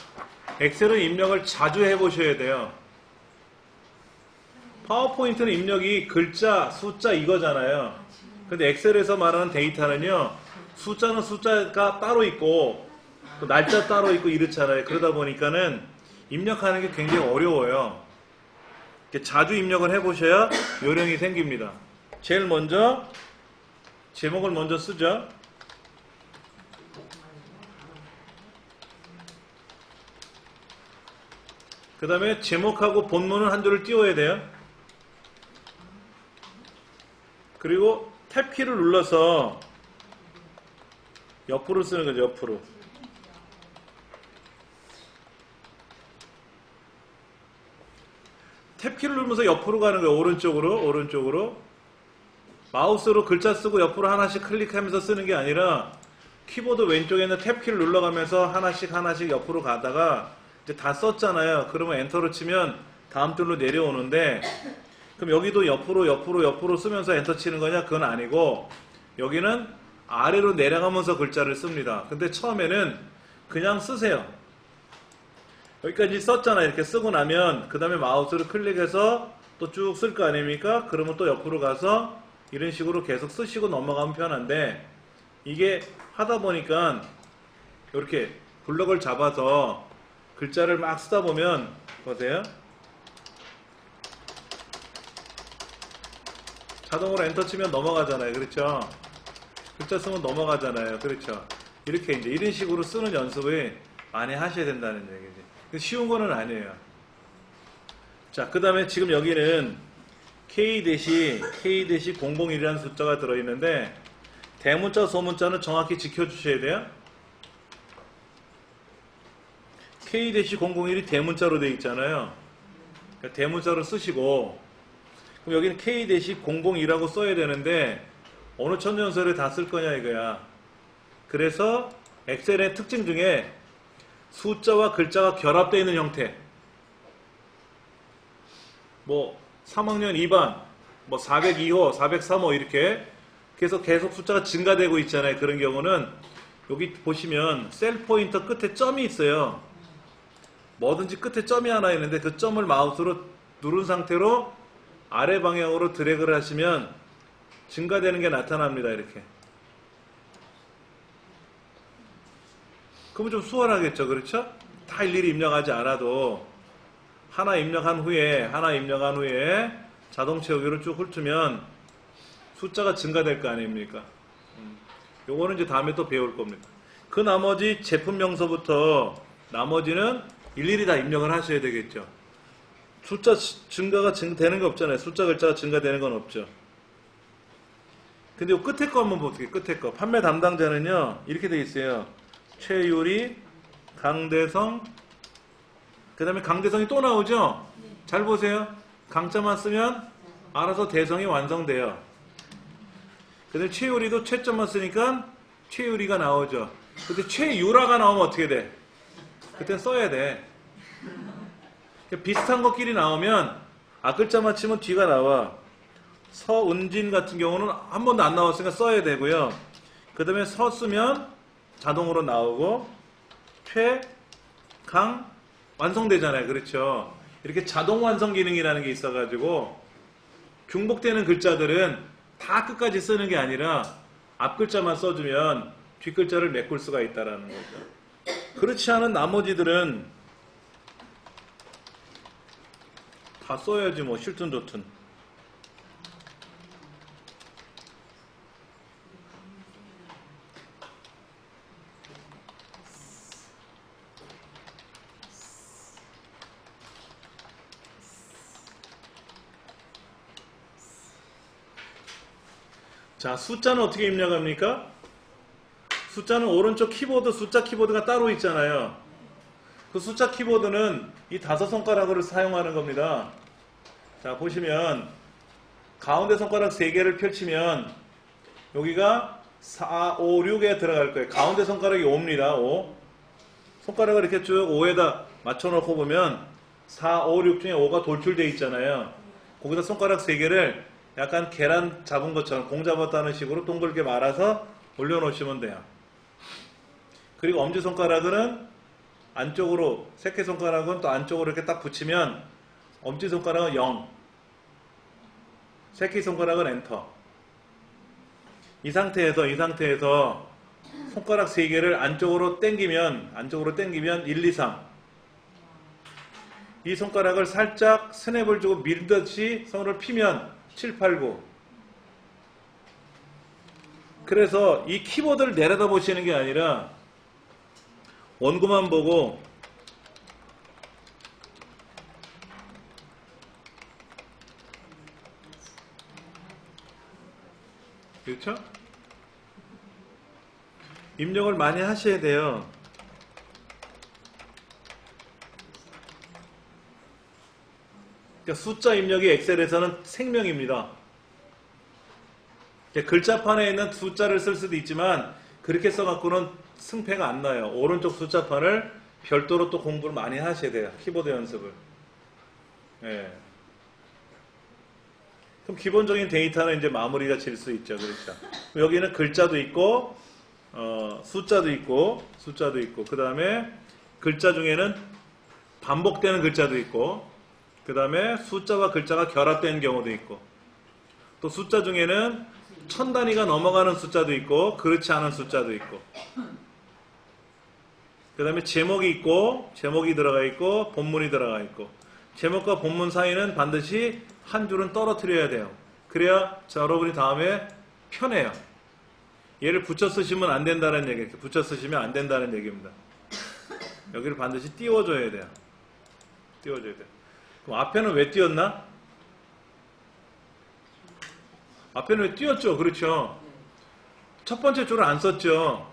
엑셀은 입력을 자주 해보셔야 돼요. 파워포인트는 입력이 글자, 숫자 이거잖아요. 근데 엑셀에서 말하는 데이터는요, 숫자는 숫자가 따로 있고 또 날짜 따로 있고 이렇잖아요. 그러다 보니까는 입력하는 게 굉장히 어려워요. 자주 입력을 해보셔야 요령이 생깁니다. 제일 먼저 제목을 먼저 쓰죠. 그 다음에 제목하고 본문은 한 줄을 띄워야 돼요. 그리고 탭키를 눌러서 옆으로 쓰는 거죠. 옆으로. 탭키를 누르면서 옆으로 가는 거예요. 오른쪽으로. 마우스로 글자 쓰고 옆으로 하나씩 클릭하면서 쓰는 게 아니라 키보드 옆쪽에 있는 탭키를 눌러가면서 하나씩 옆으로 가다가 이제 다 썼잖아요. 그러면 엔터를 치면 다음 줄로 내려오는데 그럼 여기도 옆으로 쓰면서 엔터 치는 거냐? 그건 아니고 여기는 아래로 내려가면서 글자를 씁니다. 근데 처음에는 그냥 쓰세요. 여기까지 썼잖아요. 이렇게 쓰고 나면 그 다음에 마우스를 클릭해서 또 쭉 쓸 거 아닙니까? 그러면 또 옆으로 가서 이런 식으로 계속 쓰시고 넘어가면 편한데 이게 하다 보니까 이렇게 블럭을 잡아서 글자를 막 쓰다 보면 보세요. 자동으로 엔터 치면 넘어가잖아요. 그렇죠? 글자 쓰면 넘어가잖아요. 그렇죠? 이렇게 이제 이런 식으로 쓰는 연습을 많이 하셔야 된다는 얘기지. 쉬운 거는 아니에요. 자, 그 다음에 지금 여기는 K-00이라는 숫자가 들어있는데 대문자, 소문자는 정확히 지켜주셔야 돼요. K-001이 대문자로 되어 있잖아요. 그러니까 대문자로 쓰시고 그럼 여기는 K-002라고 써야 되는데 어느 천연소를 다 쓸 거냐 이거야. 그래서 엑셀의 특징 중에 숫자와 글자가 결합되어 있는 형태. 뭐 3학년 2반, 뭐 402호, 403호 이렇게 그래서 계속 숫자가 증가되고 있잖아요. 그런 경우는 여기 보시면 셀 포인터 끝에 점이 있어요. 뭐든지 끝에 점이 하나 있는데 그 점을 마우스로 누른 상태로 아래 방향으로 드래그를 하시면 증가되는 게 나타납니다. 이렇게. 그러면 좀 수월하겠죠. 그렇죠? 다 일일이 입력하지 않아도 하나 입력한 후에 자동 채우기로 쭉 훑으면 숫자가 증가될 거 아닙니까? 요거는 이제 다음에 또 배울 겁니다. 그 나머지 제품 명서부터 나머지는 일일이 다 입력을 하셔야 되겠죠. 숫자 증가가 되는 거 없잖아요. 숫자 글자가 증가되는 건 없죠. 근데 요 끝에 거 한번 볼게요. 끝에 거. 판매 담당자는요. 이렇게 돼 있어요. 최유리, 강대성, 그 다음에 강대성이 또 나오죠? 잘 보세요. 강자만 쓰면 알아서 대성이 완성돼요. 그 다음에 최유리도 최점만 쓰니까 최유리가 나오죠. 근데 최유라가 나오면 어떻게 돼? 그땐 써야 돼. 비슷한 것끼리 나오면 앞글자만 치면 뒤가 나와. 서은진 같은 경우는 한 번도 안 나왔으니까 써야 되고요. 그 다음에 서 쓰면 자동으로 나오고 최강 완성되잖아요. 그렇죠? 이렇게 자동 완성 기능이라는 게 있어가지고 중복되는 글자들은 다 끝까지 쓰는 게 아니라 앞글자만 써주면 뒷글자를 메꿀 수가 있다라는 거죠. 그렇지 않은 나머지들은 다 써야지 뭐 싫든 좋든. 자, 숫자는 어떻게 입력합니까? 숫자는 오른쪽 키보드 숫자 키보드가 따로 있잖아요. 그 숫자 키보드는 이 5손가락을 사용하는 겁니다. 자, 보시면 가운데 손가락 3개를 펼치면 여기가 4, 5, 6에 들어갈 거예요. 가운데 손가락이 5입니다. 5. 손가락을 이렇게 쭉 5에다 맞춰놓고 보면 4, 5, 6 중에 5가 돌출되어 있잖아요. 거기다 손가락 3개를 약간 계란 잡은 것처럼 공 잡았다는 식으로 동글게 말아서 올려놓으시면 돼요. 그리고 엄지손가락은 안쪽으로, 새끼손가락은 또 안쪽으로 이렇게 딱 붙이면 엄지손가락은 0, 새끼손가락은 엔터. 이 상태에서 손가락 3개를 안쪽으로 당기면 1, 2, 3. 이 손가락을 살짝 스냅을 주고 밀듯이 손을 피면 7, 8, 9. 그래서 이 키보드를 내려다 보시는 게 아니라 원고만 보고 그렇죠? 입력을 많이 하셔야 돼요. 그러니까 숫자 입력이 엑셀에서는 생명입니다. 글자판에 있는 숫자를 쓸 수도 있지만 그렇게 써갖고는 승패가 안 나요. 오른쪽 숫자판을 별도로 또 공부를 많이 하셔야 돼요. 키보드 연습을. 예. 그럼 기본적인 데이터는 이제 마무리가 질 수 있죠. 그렇죠. 여기는 글자도 있고, 숫자도 있고, 그 다음에 글자 중에는 반복되는 글자도 있고, 그 다음에 숫자와 글자가 결합된 경우도 있고, 또 숫자 중에는 1000단위가 넘어가는 숫자도 있고, 그렇지 않은 숫자도 있고, 그 다음에 제목이 들어가 있고, 본문이 들어가 있고, 제목과 본문 사이는 반드시 한 줄은 떨어뜨려야 돼요. 그래야 여러분이 다음에 편해요. 얘를 붙여 쓰시면 안 된다는 얘기예요. 붙여 쓰시면 안 된다는 얘기입니다. 여기를 반드시 띄워줘야 돼요. 그럼 앞에는 왜 띄웠나? 앞에는 왜 띄웠죠? 그렇죠. 첫 번째 줄을 안 썼죠.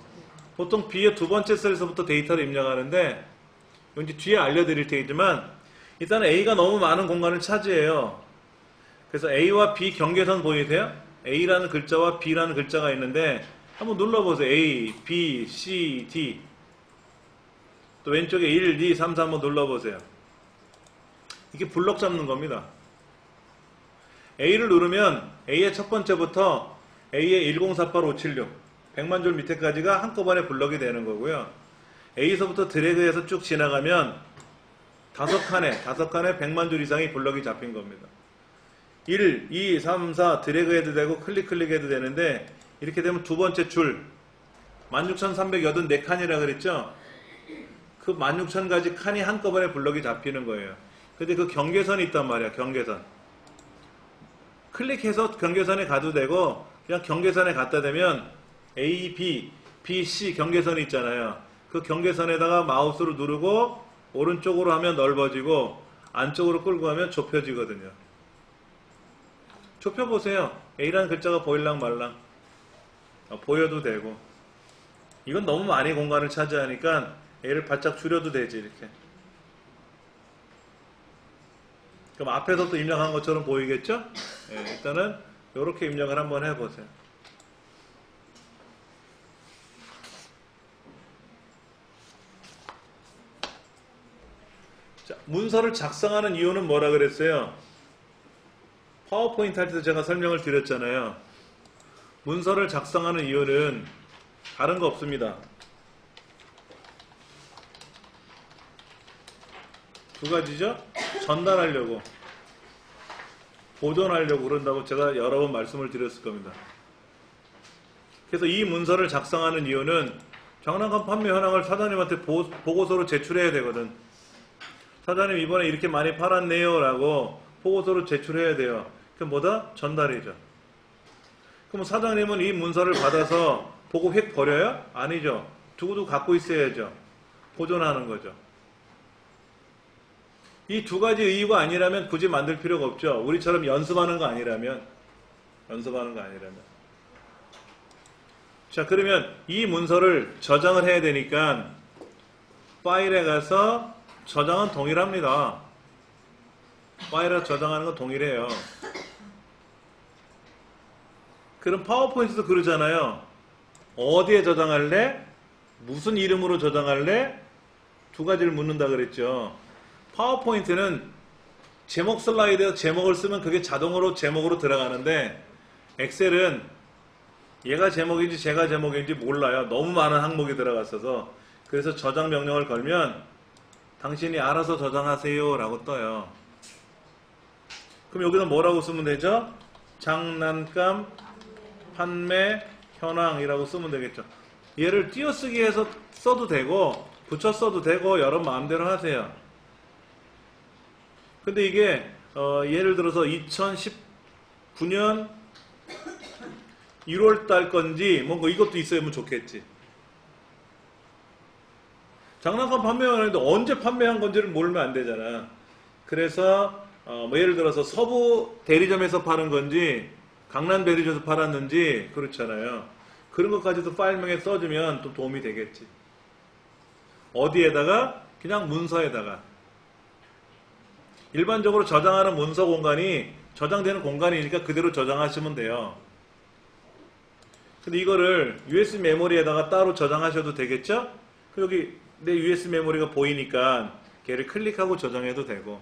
보통 B의 두 번째 셀에서부터 데이터를 입력하는데 이건 이제 뒤에 알려드릴 테지만 일단 A가 너무 많은 공간을 차지해요. 그래서 A와 B 경계선 보이세요? A라는 글자와 B라는 글자가 있는데 한번 눌러보세요. A, B, C, D. 또 왼쪽에 1, 2, 3, 4 한번 눌러보세요. 이게 블럭 잡는 겁니다. A를 누르면 A의 첫 번째부터 A의 1048576 100만 줄 밑에까지가 한꺼번에 블럭이 되는 거고요. A서부터 드래그해서 쭉 지나가면 다섯 칸에 100만 줄 이상이 블럭이 잡힌 겁니다. 1, 2, 3, 4 드래그해도 되고 클릭해도 되는데 이렇게 되면 두 번째 줄 16,384칸이라 그랬죠? 그 16,000가지 칸이 한꺼번에 블럭이 잡히는 거예요. 근데 그 경계선이 있단 말이야. 경계선. 클릭해서 경계선에 가도 되고 그냥 경계선에 갖다 대면 A, B, B, C 경계선이 있잖아요. 그 경계선에다가 마우스로 누르고 오른쪽으로 하면 넓어지고 안쪽으로 끌고 가면 좁혀지거든요. 좁혀보세요. A라는 글자가 보일랑 말랑. 보여도 되고. 이건 너무 많이 공간을 차지하니까 A를 바짝 줄여도 되지 이렇게. 그럼 앞에서 또 입력한 것처럼 보이겠죠? 네, 일단은 이렇게 입력을 한번 해보세요. 자, 문서를 작성하는 이유는 뭐라 그랬어요? 파워포인트 할 때도 제가 설명을 드렸잖아요. 문서를 작성하는 이유는 다른 거 없습니다. 두 가지죠? 전달하려고, 보존하려고 그런다고 제가 여러 번 말씀을 드렸을 겁니다. 그래서 이 문서를 작성하는 이유는 장난감 판매 현황을 사장님한테 보고서로 제출해야 되거든. 사장님 이번에 이렇게 많이 팔았네요 라고 보고서로 제출해야 돼요. 그럼 뭐다? 전달이죠. 그럼 사장님은 이 문서를 받아서 보고 획 버려요? 아니죠. 두고두고 갖고 있어야죠. 보존하는 거죠. 이 두 가지 이유가 아니라면 굳이 만들 필요가 없죠. 우리처럼 연습하는 거 아니라면. 자, 그러면 이 문서를 저장을 해야 되니까 파일에 가서 저장은 동일합니다. 파일에 저장하는 건 동일해요. 그럼 파워포인트도 그러잖아요. 어디에 저장할래? 무슨 이름으로 저장할래? 두 가지를 묻는다 그랬죠. 파워포인트는 제목 슬라이드에서 제목을 쓰면 그게 자동으로 제목으로 들어가는데 엑셀은 얘가 제목인지 제가 제목인지 몰라요. 너무 많은 항목이 들어갔어서. 그래서 저장 명령을 걸면 당신이 알아서 저장하세요 라고 떠요. 그럼 여기서 뭐라고 쓰면 되죠? 장난감 판매 현황이라고 쓰면 되겠죠. 얘를 띄어쓰기 해서 써도 되고 붙여 써도 되고 여러분 마음대로 하세요. 근데 이게 예를 들어서 2019년 1월달 건지 뭔가 이것도 있으면 좋겠지. 장난감 판매하는데 언제 판매한 건지를 모르면 안 되잖아. 그래서 뭐 예를 들어서 서부 대리점에서 파는 건지 강남 대리점에서 팔았는지 그렇잖아요. 그런 것까지도 파일명에 써주면 또 도움이 되겠지. 어디에다가? 그냥 문서에다가. 일반적으로 저장하는 문서 공간이 저장되는 공간이니까 그대로 저장하시면 돼요. 근데 이거를 USB 메모리에다가 따로 저장하셔도 되겠죠? 여기 내 USB 메모리가 보이니까 걔를 클릭하고 저장해도 되고.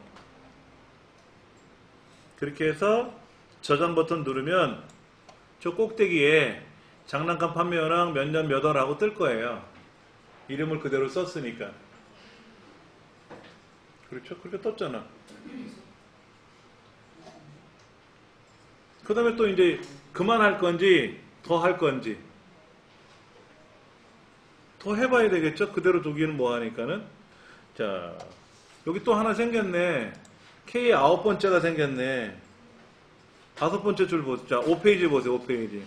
그렇게 해서 저장 버튼 누르면 저 꼭대기에 장난감 판매 현황 몇 년 몇 월 하고 뜰 거예요. 이름을 그대로 썼으니까. 그렇죠? 그렇게 떴잖아. 그 다음에 또 이제 그만할 건지 더 할 건지 더 해봐야 되겠죠? 그대로 두기는 뭐하니까는. 자, 여기 또 하나 생겼네. K 9번째가 생겼네. 5번째 줄 보세요. 자, 5페이지 보세요. 5페이지.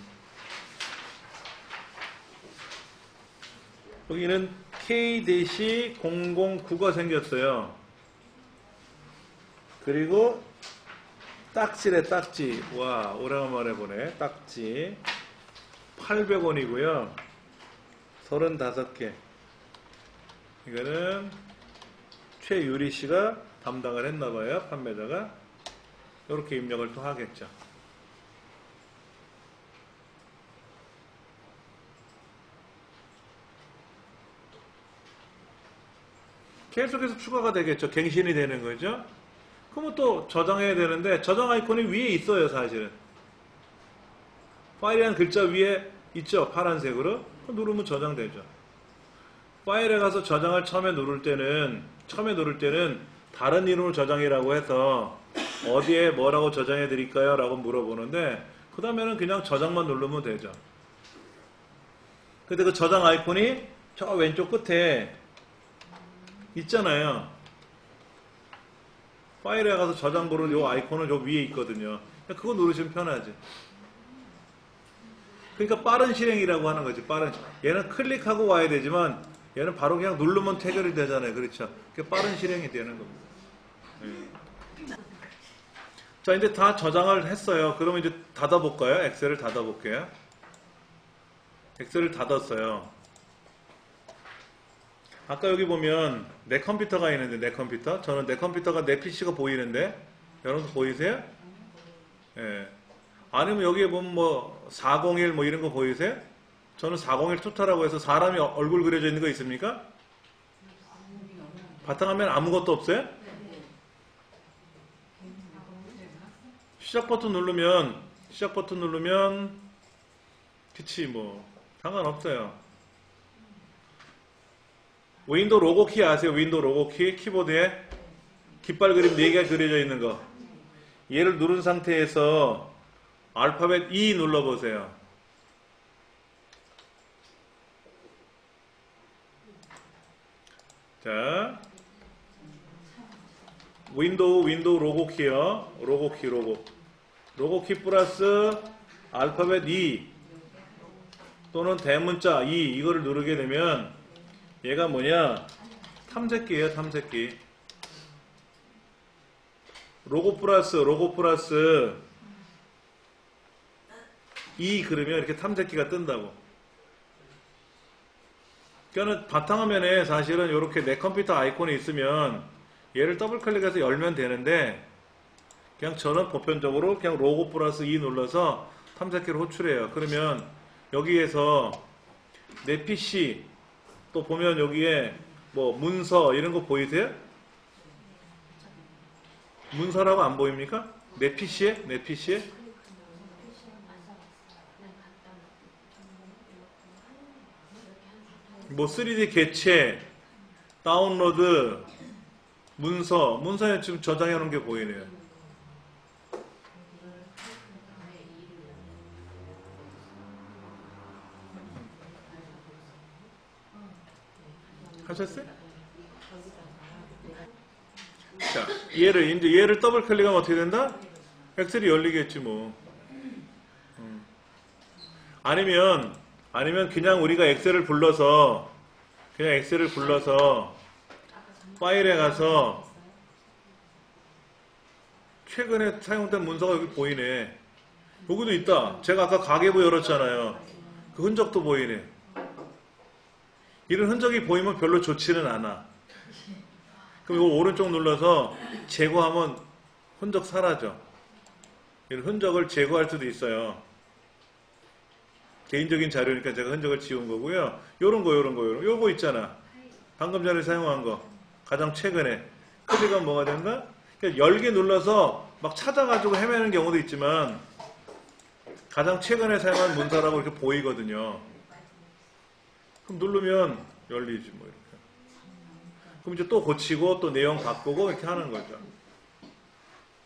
여기는 K-009가 생겼어요. 그리고 딱지래, 딱지. 와, 오래간만에 보네. 딱지. 800원이고요. 35개. 이거는 최유리 씨가 담당을 했나봐요. 판매자가. 이렇게 입력을 또 하겠죠. 계속해서 추가가 되겠죠. 갱신이 되는 거죠. 그러면 또 저장해야 되는데 저장 아이콘이 위에 있어요, 사실은. 파일이라는 글자 위에 있죠, 파란색으로. 누르면 저장되죠. 파일에 가서 저장을 처음에 누를 때는 다른 이름으로 저장이라고 해서 어디에 뭐라고 저장해 드릴까요? 라고 물어보는데 그 다음에는 그냥 저장만 누르면 되죠. 근데 그 저장 아이콘이 저 왼쪽 끝에 있잖아요. 파일에 가서 저장 보는 요 아이콘은 저 위에 있거든요. 그거 누르시면 편하지. 그러니까 빠른 실행이라고 하는 거지. 얘는 클릭하고 와야 되지만 얘는 바로 그냥 누르면 태결이 되잖아요. 그렇죠? 그게 빠른 실행이 되는 겁니다. 네. 자, 이제 다 저장을 했어요. 그러면 이제 닫아볼까요? 엑셀을 닫아볼게요. 엑셀을 닫았어요. 아까 여기 보면 내 컴퓨터가 있는데 내 컴퓨터? 저는 내 컴퓨터가 내 PC가 보이는데 여러분 보이세요? 예. 아니면 여기에 보면 뭐 401 뭐 이런 거 보이세요? 저는 401 투타라고 해서 사람이 얼굴 그려져 있는 거 있습니까? 바탕화면 아무것도 없어요? 시작 버튼 누르면 그치 뭐 상관없어요. 윈도우 로고 키 아세요? 윈도우 로고 키 키보드에 깃발 그림 4개가 그려져 있는 거. 얘를 누른 상태에서 알파벳 E 눌러보세요. 자, 윈도우 로고 키요. 로고 키 플러스 알파벳 E 또는 대문자 E 이거를 누르게 되면 얘가 뭐냐? 탐색기예요, 탐색기. 로고 플러스 E 그러면 이렇게 탐색기가 뜬다고. 그러니까 바탕화면에 사실은 이렇게 내 컴퓨터 아이콘이 있으면 얘를 더블 클릭해서 열면 되는데 그냥 저는 보편적으로 그냥 로고 플러스 E 눌러서 탐색기를 호출해요. 그러면 여기에서 내 PC 또 보면 여기에 뭐 문서 이런 거 보이세요? 문서라고 안 보입니까? 내 PC에? 뭐 3D 개체, 다운로드, 문서에 지금 저장해 놓은 게 보이네요. 하셨어요? 자, 얘를 더블 클릭하면 어떻게 된다? 엑셀이 열리겠지 뭐. 아니면 그냥 우리가 엑셀을 불러서 파일에 가서 최근에 사용된 문서가 여기 보이네. 여기도 있다. 제가 아까 가계부 열었잖아요. 그 흔적도 보이네. 이런 흔적이 보이면 별로 좋지는 않아. 그럼 이거 오른쪽 눌러서 제거하면 흔적 사라져. 이런 흔적을 제거할 수도 있어요. 개인적인 자료니까 제가 흔적을 지운 거고요. 요거 있잖아. 방금 전에 사용한 거. 가장 최근에. 클릭하면 뭐가 된다? 그러니까 열개 눌러서 막 찾아가지고 헤매는 경우도 있지만 가장 최근에 사용한 문서라고 이렇게 보이거든요. 그럼 누르면 열리지 뭐 이렇게. 그럼 이제 또 고치고 또 내용 바꾸고 이렇게 하는 거죠.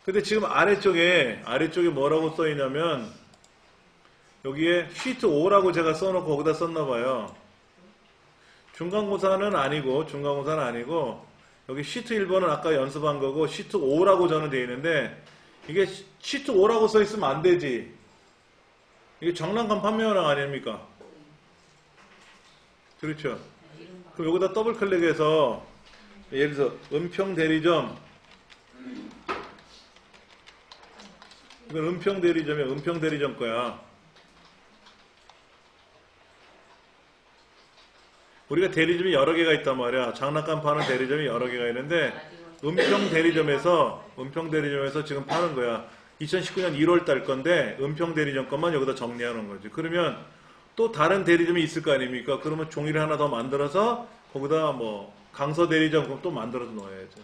근데 지금 아래쪽에 뭐라고 써 있냐면 여기에 시트 5라고 제가 써놓고 거기다 썼나봐요. 중간고사는 아니고 여기 시트 1번은 아까 연습한 거고 시트 5라고 저는 되어 있는데 이게 시트 5라고 써 있으면 안 되지. 이게 장난감 판매원항 아닙니까? 그렇죠. 그럼 여기다 더블 클릭해서 예를 들어서 은평 대리점 이건 은평 대리점 거야. 우리가 대리점이 여러 개가 있단 말이야. 장난감 파는 대리점이 여러 개가 있는데 은평 대리점에서 지금 파는 거야. 2019년 1월 달 건데 은평 대리점 것만 여기다 정리해 놓은 거지. 그러면 또 다른 대리점이 있을 거 아닙니까? 그러면 종이를 하나 더 만들어서 거기다 뭐 강서 대리점 그럼 또 만들어서 넣어야죠.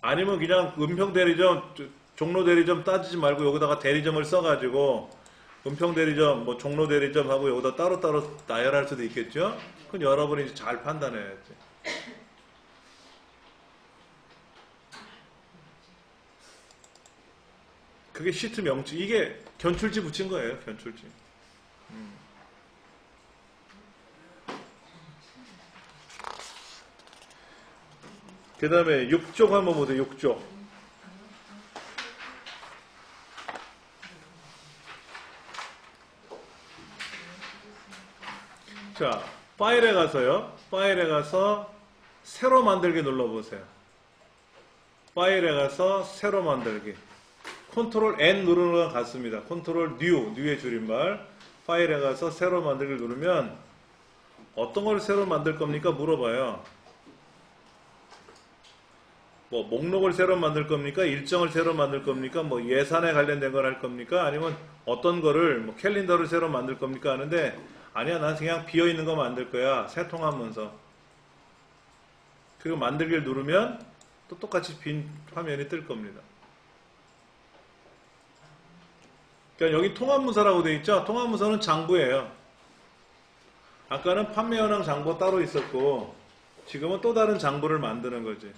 아니면 그냥 은평 대리점, 종로 대리점 따지지 말고 여기다가 대리점을 써가지고 은평 대리점, 뭐 종로 대리점 하고 여기다 따로따로 나열할 수도 있겠죠? 그건 여러분이 이제 잘 판단해야지. 그게 시트 명칭. 이게 견출지 붙인 거예요, 견출지. 그 다음에 6쪽 한번 보세요, 6쪽. 자, 파일에 가서요. 파일에 가서 새로 만들기 눌러보세요. 파일에 가서 새로 만들기. 컨트롤 N 누르는 것 같습니다. 컨트롤 뉴의 줄임말. 파일에 가서 새로 만들기 누르면 어떤 걸 새로 만들 겁니까? 물어봐요. 뭐 목록을 새로 만들 겁니까? 일정을 새로 만들 겁니까? 뭐 예산에 관련된 걸 할 겁니까? 아니면 어떤 거를 뭐 캘린더를 새로 만들 겁니까? 하는데 아니야, 난 그냥 비어있는 거 만들 거야. 새 통합 문서. 그리고 만들기를 누르면 또 똑같이 빈 화면이 뜰 겁니다. 그러니까 여기 통합 문서라고 되어 있죠? 통합 문서는 장부예요. 아까는 판매 현황 장부 따로 있었고 지금은 또 다른 장부를 만드는 거지.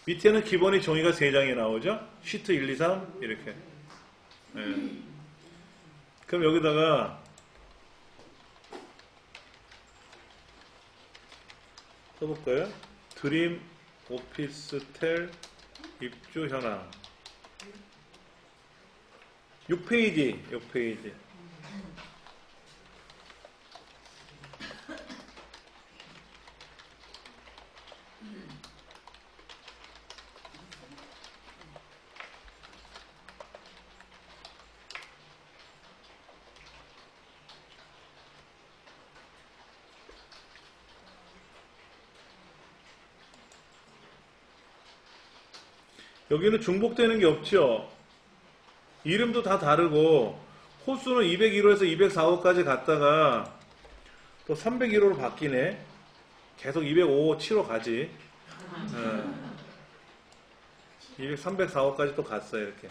밑에는 기본이 종이가 3장이 나오죠? 시트 1, 2, 3 이렇게. 네. 그럼 여기다가 써볼까요? 드림 오피스텔 입주 현황 6페이지 6페이지. 여기는 중복되는 게 없죠. 이름도 다 다르고 호수는 201호에서 204호까지 갔다가 또 301호로 바뀌네. 계속 205호, 7호 가지. 304호까지 또 갔어요. 이렇게.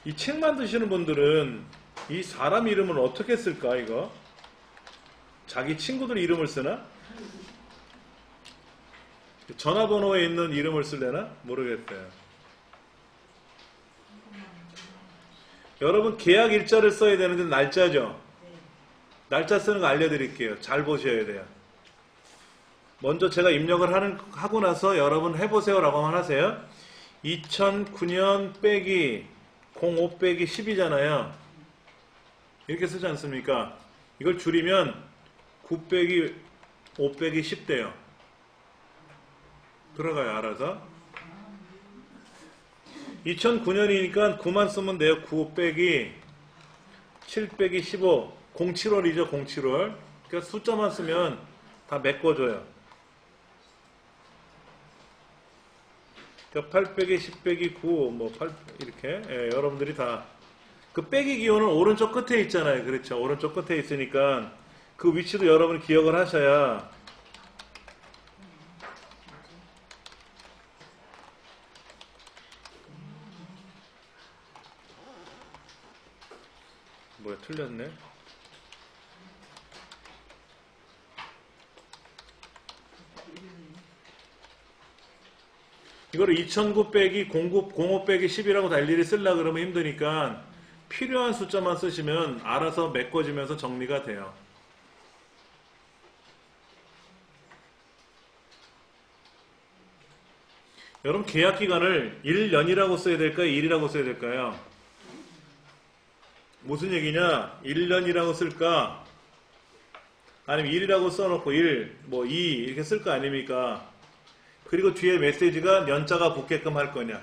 이 책 만드시는 분들은 이 사람 이름을 어떻게 쓸까, 이거? 자기 친구들 이름을 쓰나? 전화번호에 있는 이름을 쓸래나? 모르겠어요. 여러분, 계약 일자를 써야 되는데 날짜죠? 날짜 쓰는 거 알려드릴게요. 잘 보셔야 돼요. 먼저 제가 입력을 하고 나서 여러분 해보세요 라고만 하세요. 2009년 빼기 05 빼기 10이잖아요. 이렇게 쓰지 않습니까? 이걸 줄이면 9 빼기 5 빼기 10 돼요. 들어가요, 알아서. 2009년이니까 9만 쓰면 돼요. 9 빼기 7 빼기 15. 07월이죠, 07월. 그러니까 숫자만 쓰면 다 메꿔줘요. 그러니까 8 빼기 10 빼기 9, 뭐 8, 이렇게. 예, 여러분들이 다. 그 빼기 기호는 오른쪽 끝에 있잖아요. 그렇죠. 오른쪽 끝에 있으니까 그 위치도 여러분이 기억을 하셔야. 뭐야, 틀렸네. 이거를 2009 빼기 05 빼기 10이라고 다 일일이 쓰려고 그러면 힘드니까 필요한 숫자만 쓰시면 알아서 메꿔지면서 정리가 돼요. 여러분, 계약 기간을 1년이라고 써야 될까요? 1이라고 써야 될까요? 무슨 얘기냐? 1년이라고 쓸까? 아니면 1이라고 써놓고 1, 뭐 2 이렇게 쓸 거 아닙니까? 그리고 뒤에 메시지가 연자가 붙게끔 할 거냐?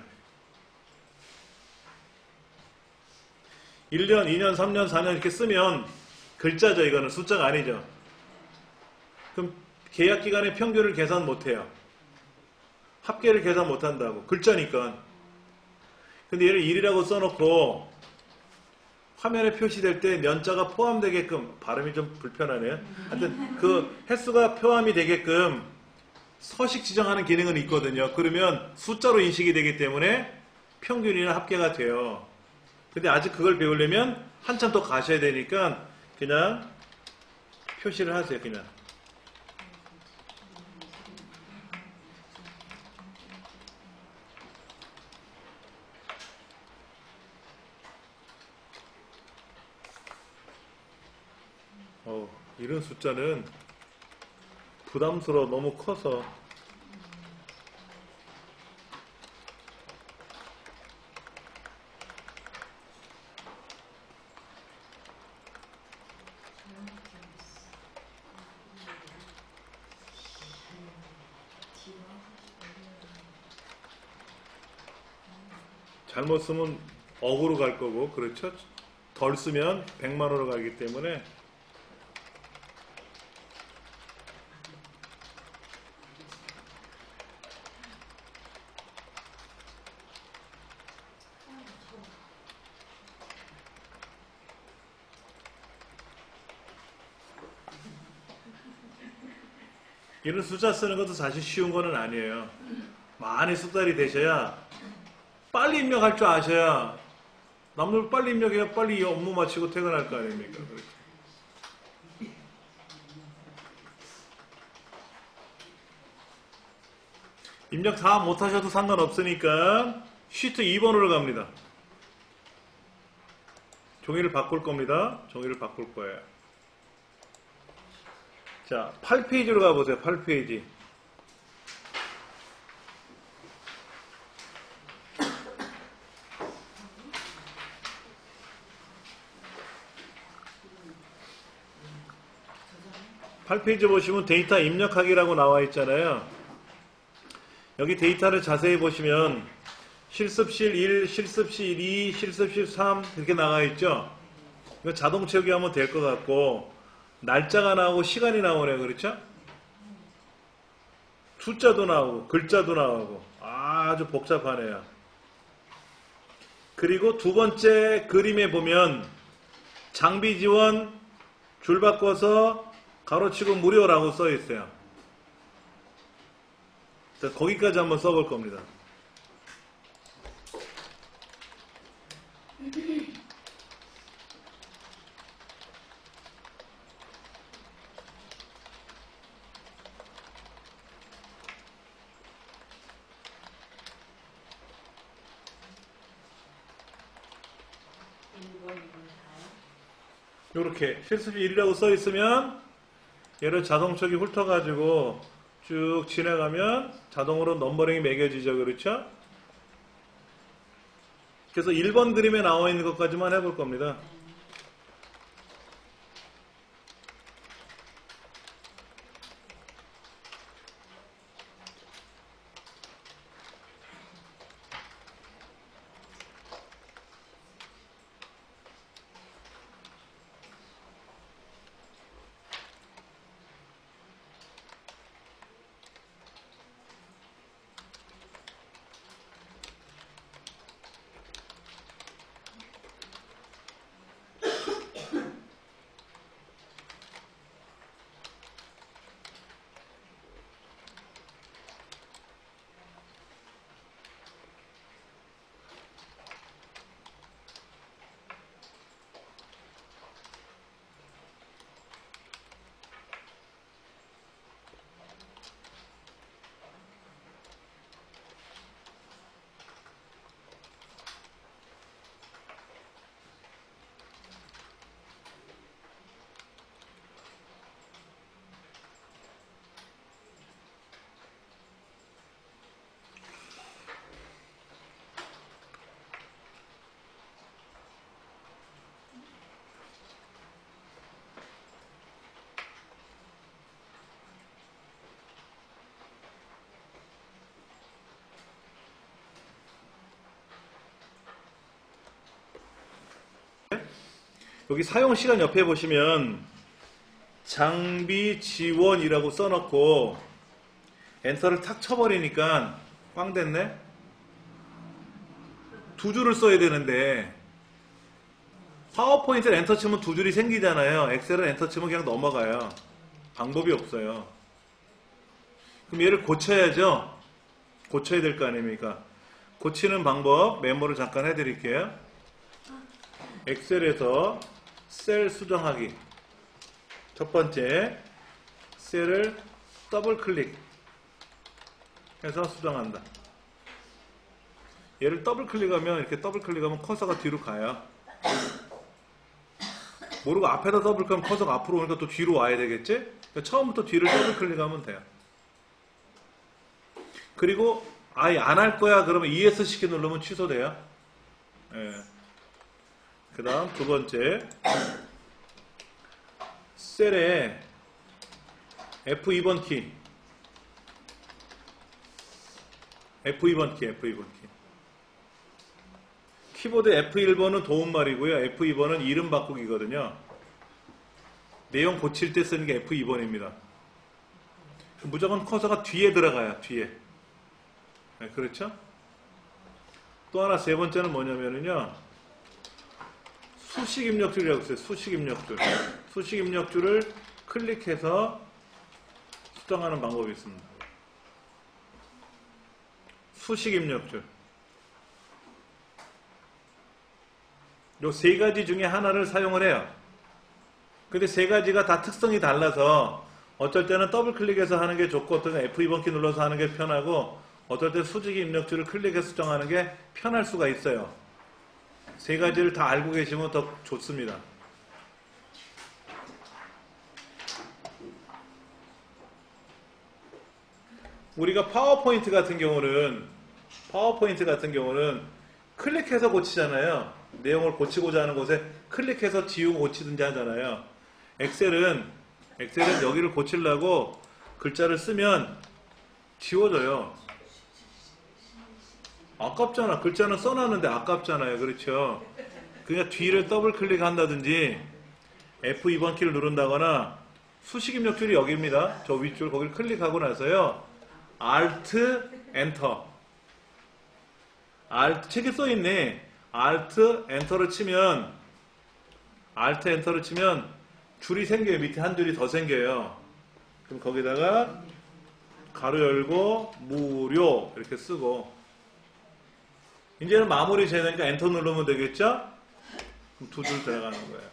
1년, 2년, 3년, 4년 이렇게 쓰면 글자죠. 이거는 숫자가 아니죠. 그럼 계약 기간의 평균을 계산 못해요. 합계를 계산 못한다고. 글자니까. 근데 얘를 1이라고 써놓고 화면에 표시될 때 년자가 포함되게끔, 발음이 좀 불편하네요. 하여튼 그 횟수가 포함이 되게끔 서식 지정하는 기능은 있거든요. 그러면 숫자로 인식이 되기 때문에 평균이나 합계가 돼요. 근데 아직 그걸 배우려면 한참 더 가셔야 되니까 그냥 표시를 하세요. 그냥. 이런 숫자는 부담스러워. 너무 커서. 잘못 쓰면 억으로 갈 거고, 그렇죠? 덜 쓰면 100만 원으로 가기 때문에. 이런 숫자 쓰는 것도 사실 쉬운 거는 아니에요. 많이 숙달이 되셔야, 빨리 입력할 줄 아셔야, 남들 빨리 입력해야 빨리 업무 마치고 퇴근할 거 아닙니까? 그렇죠. 입력 다 못하셔도 상관없으니까 시트 2번으로 갑니다. 종이를 바꿀 겁니다. 종이를 바꿀 거예요. 자, 8페이지로 가보세요. 8페이지. (8페이지) 보시면 데이터 입력하기라고 나와 있잖아요. 여기 데이터를 자세히 보시면 실습실 1, 실습실 2, 실습실 3 이렇게 나와 있죠. 이거 자동 채우기 하면 될 것 같고, 날짜가 나오고 시간이 나오네요. 그렇죠? 숫자도 나오고 글자도 나오고 아주 복잡하네요. 그리고 두 번째 그림에 보면 장비 지원 줄 바꿔서 가로치고 무료라고 써 있어요. 자, 거기까지 한번 써볼 겁니다. 이렇게 실습이 1이라고 써 있으면 얘를 자동척이 훑어가지고 쭉 지나가면 자동으로 넘버링이 매겨지죠. 그렇죠? 그래서 1번 그림에 나와 있는 것까지만 해볼 겁니다. 여기 사용시간 옆에 보시면 장비 지원이라고 써놓고 엔터를 탁 쳐버리니까 꽝 됐네. 두 줄을 써야 되는데 파워포인트를 엔터 치면 두 줄이 생기잖아요. 엑셀은 엔터 치면 그냥 넘어가요. 방법이 없어요. 그럼 얘를 고쳐야죠. 고쳐야 될 거 아닙니까? 고치는 방법 메모를 잠깐 해드릴게요. 엑셀에서 셀 수정하기. 첫 번째, 셀을 더블 클릭해서 수정한다. 얘를 더블 클릭하면, 이렇게 더블 클릭하면 커서가 뒤로 가요. 모르고 앞에다 더블 클릭하면 커서가 앞으로 오니까 또 뒤로 와야 되겠지? 그러니까 처음부터 뒤를 더블 클릭하면 돼요. 그리고 아예 안 할 거야 그러면 ESC 키 누르면 취소돼요. 예. 그 다음 두 번째, 셀에 F2번 키, F2번 키. 키보드 F1번은 도움말이고요. F2번은 이름 바꾸기거든요. 내용 고칠 때 쓰는 게 F2번입니다. 무조건 커서가 뒤에 들어가요. 뒤에. 네, 그렇죠? 또 하나 세 번째는 뭐냐면요. 수식 입력줄이라고 있어요. 수식 입력줄. 수식 입력줄을 클릭해서 수정하는 방법이 있습니다. 수식 입력줄. 요 세 가지 중에 하나를 사용을 해요. 근데 세 가지가 다 특성이 달라서 어쩔 때는 더블 클릭해서 하는 게 좋고 어떨 때는 F2번 키 눌러서 하는 게 편하고 어떨 때 수직 입력줄을 클릭해서 수정하는 게 편할 수가 있어요. 세 가지를 다 알고 계시면 더 좋습니다. 우리가 파워포인트 같은 경우는 클릭해서 고치잖아요. 내용을 고치고자 하는 곳에 클릭해서 지우고 고치든지 하잖아요. 엑셀은 여기를 고치려고 글자를 쓰면 지워져요. 아깝잖아. 글자는 써놨는데 아깝잖아요. 그렇죠? 그냥 뒤를 더블 클릭한다든지 F2번 키를 누른다거나 수식 입력줄이 여기입니다. 저 윗줄 거기를 클릭하고 나서요. Alt Enter. 책에 써있네. Alt Enter를 치면 줄이 생겨요. 밑에 한 줄이 더 생겨요. 그럼 거기다가 가로 열고 무료 이렇게 쓰고 이제는 마무리 돼야 되니까 엔터 누르면 되겠죠? 그럼 두 줄 들어가는 거예요.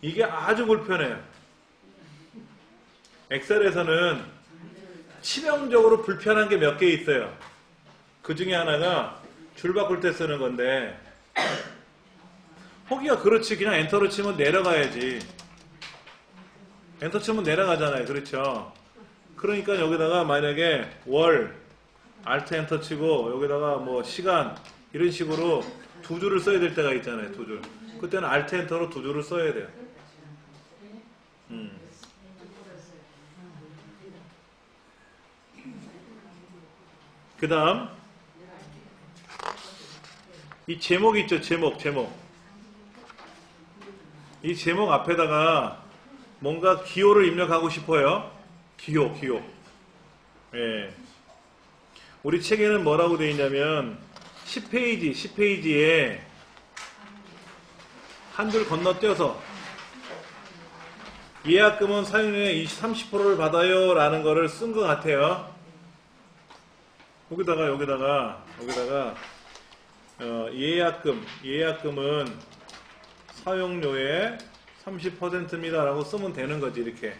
이게 아주 불편해요. 엑셀에서는 치명적으로 불편한 게 몇 개 있어요. 그 중에 하나가 줄 바꿀 때 쓰는 건데 호기가 그렇지. 그냥 엔터를 치면 내려가야지. 엔터 치면 내려가잖아요. 그렇죠? 그러니까 여기다가 만약에 월 Alt 엔터 치고 여기다가 뭐 시간 이런 식으로 두 줄을 써야 될 때가 있잖아요. 두 줄. 그때는 Alt 엔터로 두 줄을 써야 돼요. 그 다음 이 제목 있죠. 제목. 이 제목 앞에다가 뭔가 기호를 입력하고 싶어요. 기호. 예. 우리 책에는 뭐라고 되어 있냐면 10페이지에 한 줄 건너뛰어서 예약금은 사용료의 30%를 받아요 라는 거를 쓴 것 같아요. 여기다가 예약금은 사용료의 30%입니다 라고 쓰면 되는 거지. 이렇게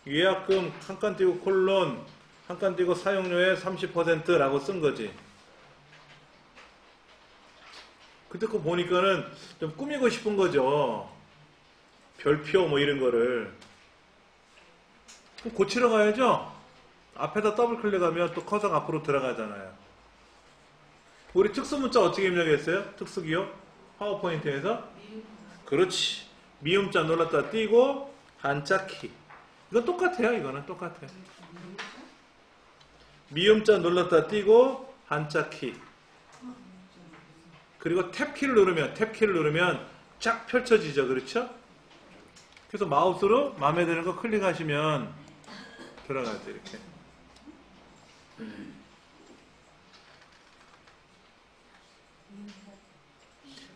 예약금 한 칸 띄고 콜론 한 칸 띄고 사용료의 30% 라고 쓴 거지. 그때 거 보니까는 좀 꾸미고 싶은 거죠. 별표 뭐 이런 거를. 그럼 고치러 가야죠. 앞에다 더블 클릭하면 또 커서가 앞으로 들어가잖아요. 우리 특수문자 어떻게 입력했어요? 특수기호? 파워포인트에서? 그렇지. 미음자 눌렀다 띄고 한자키. 이건 똑같아요. 이거는 똑같아요. 미음자 눌렀다 띄고 한자키. 그리고 탭키를 누르면 쫙 펼쳐지죠. 그렇죠? 그래서 마우스로 마음에 드는 거 클릭하시면 들어가죠, 이렇게.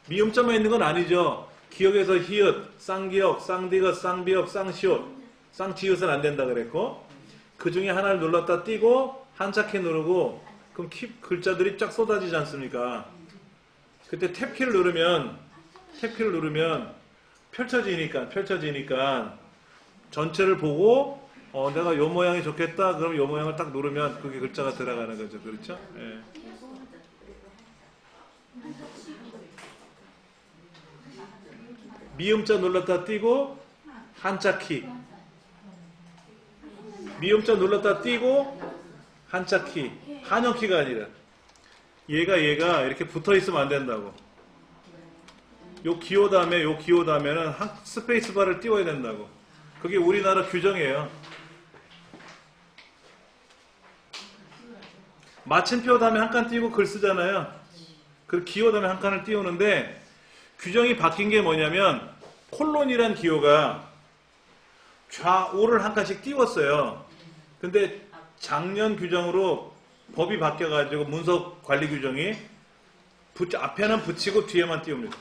미음자만 있는 건 아니죠. 기역에서 히읗, 쌍기역, 쌍디귿, 쌍비읍, 쌍시옷, 쌍지읒은 안 된다 그랬고, 그 중에 하나를 눌렀다 띄고 한자키 누르고, 그럼 글자들이 쫙 쏟아지지 않습니까? 그때 탭키를 누르면 펼쳐지니까 전체를 보고 내가 요 모양이 좋겠다. 그럼 요 모양을 딱 누르면 그게 글자가 들어가는 거죠. 그렇죠? 예. 미음자 눌렀다 띄고 한자키. 미음자 눌렀다 띄고 한자키. 한영키가 아니라. 얘가 이렇게 붙어 있으면 안 된다고. 요 기호 다음에는 스페이스바를 띄워야 된다고. 그게 우리나라 규정이에요. 마침표 다음에 한 칸 띄우고 글 쓰잖아요. 그 기호 다음에 한 칸을 띄우는데 규정이 바뀐 게 뭐냐면 콜론이란 기호가 좌우를 한 칸씩 띄웠어요. 근데 작년 규정으로 법이 바뀌어가지고 문서 관리 규정이 앞에는 붙이고 뒤에만 띄웁니다.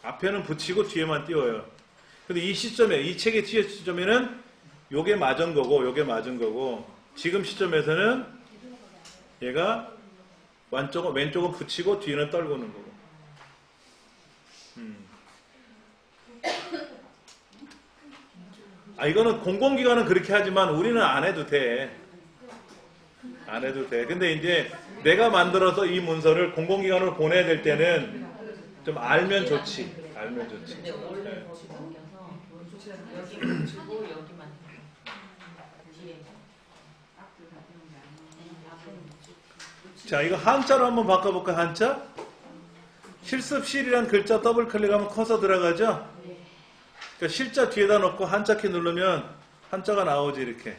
앞에는 붙이고 뒤에만 띄워요. 근데 이 책의 시점에는 요게 맞은 거고 지금 시점에서는 얘가 왼쪽은 붙이고 뒤에는 떨구는 거고. 이거는 공공기관은 그렇게 하지만 우리는 안 해도 돼. 근데 이제 내가 만들어서 이 문서를 공공기관으로 보내야 될 때는 좀 알면 좋지. 근데 원래 법이 바뀌어서 여기 붙이고 여기만 뒤에. 자, 이거 한자로 한번 바꿔볼까? 한자? 실습실이란 글자 더블 클릭하면 커서 들어가죠? 그러니까 실자 뒤에다 놓고 한자키 누르면 한자가 나오지, 이렇게.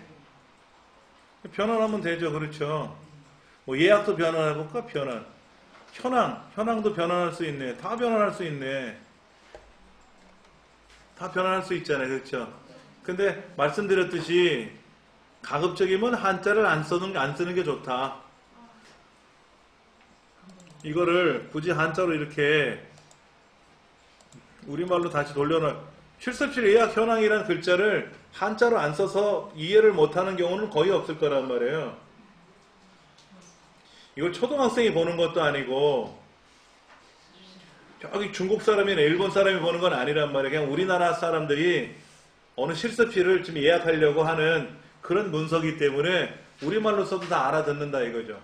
변환하면 되죠. 그렇죠. 뭐 예약도 변환해볼까? 현황도 변환할 수 있네. 다 변환할 수 있네. 다 변환할 수 있잖아요. 그렇죠. 근데 말씀드렸듯이 가급적이면 한자를 안 쓰는 게 좋다. 이거를 굳이 한자로 이렇게 우리말로 다시 돌려놔. 실습실 예약 현황이라는 글자를 한자로 안 써서 이해를 못하는 경우는 거의 없을 거란 말이에요. 이걸 초등학생이 보는 것도 아니고 저기 중국 사람이나 일본 사람이 보는 건 아니란 말이에요. 그냥 우리나라 사람들이 어느 실습실을 지금 예약하려고 하는 그런 문서기 때문에 우리말로 써도 다 알아듣는다 이거죠.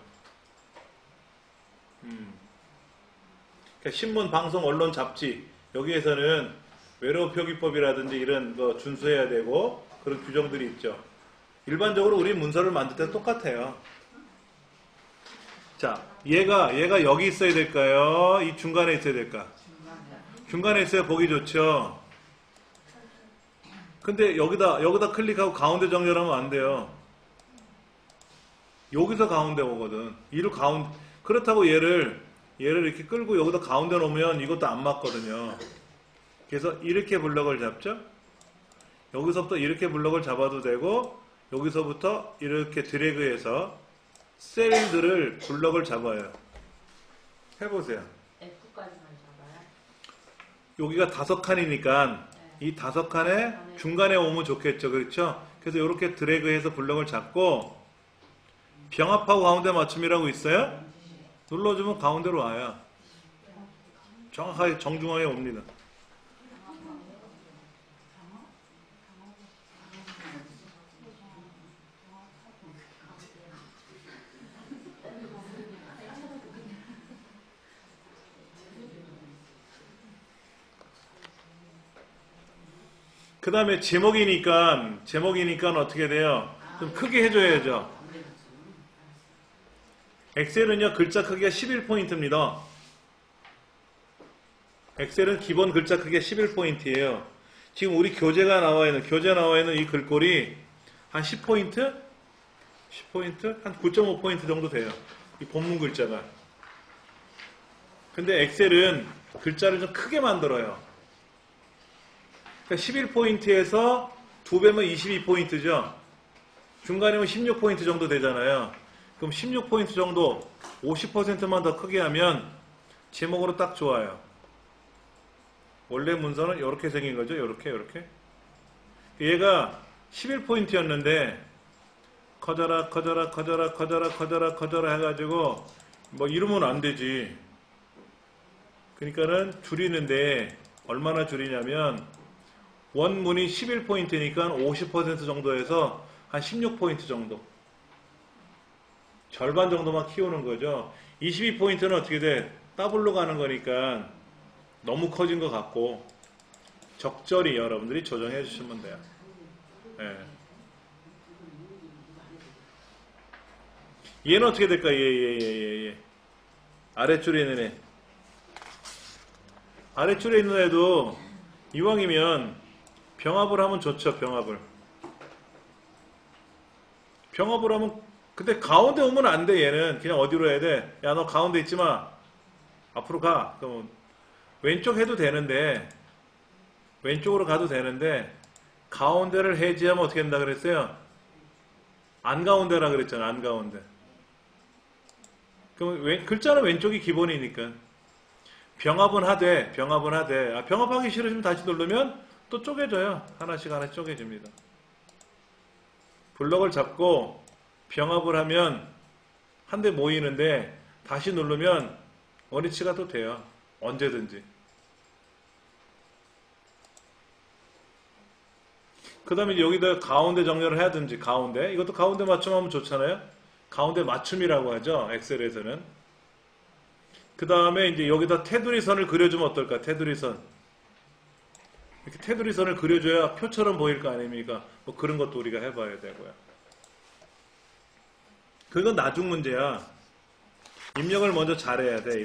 그러니까 신문, 방송, 언론, 잡지 여기에서는 외래어 표기법이라든지 이런 거 준수해야 되고 그런 규정들이 있죠. 일반적으로 우리 문서를 만들 때 똑같아요. 자, 얘가 여기 있어야 될까요? 이 중간에 있어야 될까? 중간에 있어야 보기 좋죠. 근데 여기다 클릭하고 가운데 정렬하면 안 돼요. 여기서 가운데 오거든. 그렇다고 얘를 이렇게 끌고 여기다 가운데 놓으면 이것도 안 맞거든요. 그래서 이렇게 블럭을 잡죠. 여기서부터 이렇게 블럭을 잡아도 되고 여기서부터 이렇게 드래그해서 셀들을 블럭을 잡아요. 해보세요. F까지만 잡아요? 여기가 5칸이니까 이 5칸에 중간에 오면 좋겠죠. 그렇죠? 그래서 이렇게 드래그해서 블럭을 잡고 병합하고 가운데 맞춤이라고 있어요? 눌러주면 가운데로 와요. 정확하게 정중하게 옵니다. 그 다음에 제목이니까 어떻게 돼요? 좀 크게 해줘야죠. 엑셀은요, 글자 크기가 11포인트입니다. 엑셀은 기본 글자 크기가 11포인트예요. 지금 우리 교재 나와 있는 이 글꼴이 한 10포인트? 10포인트? 한 9.5포인트 정도 돼요. 이 본문 글자가. 근데 엑셀은 글자를 좀 크게 만들어요. 그러니까 11포인트에서 2배면 22포인트죠. 중간이면 16포인트 정도 되잖아요. 그럼 16포인트 정도 50%만 더 크게 하면 제목으로 딱 좋아요. 원래 문서는 이렇게 생긴 거죠. 이렇게. 얘가 11포인트였는데 커져라 해가지고 뭐 이러면 안 되지. 그러니까는 줄이는데 얼마나 줄이냐면 원문이 11포인트니까 50% 정도에서 한 16포인트 정도. 절반 정도만 키우는 거죠. 22포인트는 어떻게 돼? 더블로 가는 거니까 너무 커진 것 같고 적절히 여러분들이 조정해 주시면 돼요. 예. 얘는 어떻게 될까? 얘. 아랫줄에 있는 애. 아랫줄에 있는 애도 이왕이면 병합을 하면 좋죠. 병합을 하면 근데 가운데 오면 안 돼. 얘는 그냥 어디로 해야 돼? 야, 너 가운데 있지 마. 앞으로 가. 그럼 왼쪽 해도 되는데 왼쪽으로 가도 되는데 가운데를 해지하면 어떻게 된다 그랬어요? 안가운데라 그랬잖아. 안가운데. 그럼 글자는 왼쪽이 기본이니까 병합은 하되 병합하기 싫으시면 다시 누르면 또 쪼개져요. 하나씩 쪼개집니다. 블럭을 잡고 병합을 하면 한 대 모이는데 다시 누르면 원위치가 또 돼요. 언제든지. 그 다음에 여기다 가운데 정렬을 해야든지 가운데. 이것도 가운데 맞춤하면 좋잖아요. 가운데 맞춤이라고 하죠. 엑셀에서는. 그 다음에 이제 여기다 테두리 선을 그려주면 어떨까? 테두리 선. 이렇게 테두리 선을 그려줘야 표처럼 보일 거 아닙니까? 뭐 그런 것도 우리가 해봐야 되고요. 그건 나중 문제야. 입력을 먼저 잘해야 돼.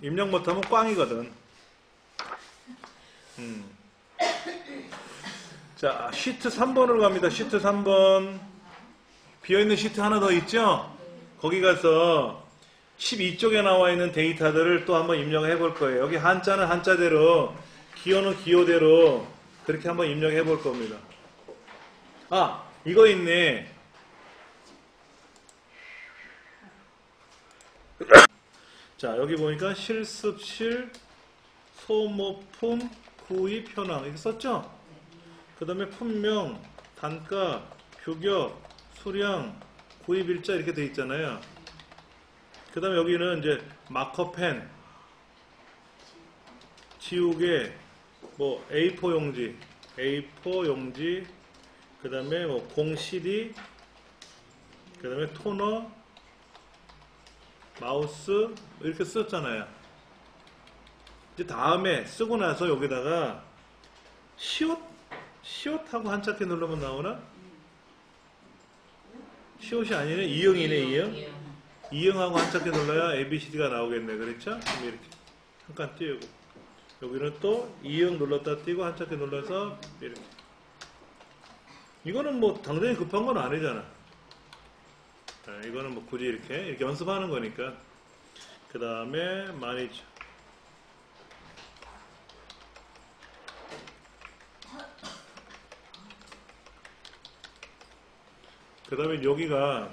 입력 못하면 꽝이거든. 자, 시트 3번으로 갑니다. 시트 3번. 비어있는 시트 하나 더 있죠? 거기 가서 12쪽에 나와 있는 데이터들을 또 한번 입력을 해볼 거예요. 여기 한자는 한자대로, 기호는 기호대로 그렇게 한번 입력해 볼 겁니다. 아, 이거 있네. 자, 여기 보니까 실습실, 소모품, 구입, 현황 이렇게 썼죠? 그 다음에 품명, 단가, 규격, 수량, 구입일자 이렇게 돼 있잖아요. 그 다음에 여기는 이제 마커펜, 지우개, 뭐 A4 용지, 그 다음에 뭐 공 CD, 그 다음에 토너, 마우스 이렇게 썼잖아요. 이제 다음에 쓰고 나서 여기다가 시옷하고 한자키 누르면 나오나? 시옷이 아니네. 이응이네. 이응하고 한자키 눌러야 ABCD가 나오겠네. 그렇죠? 그럼 이렇게 잠깐 띄우고 여기는 또 이응 눌렀다 띄고 한자키 눌러서 이렇게. 이거는 뭐 당장이 급한 건 아니잖아. 이거는 뭐 굳이 이렇게 연습하는 거니까. 그 다음에 마니저. 그 다음에 여기가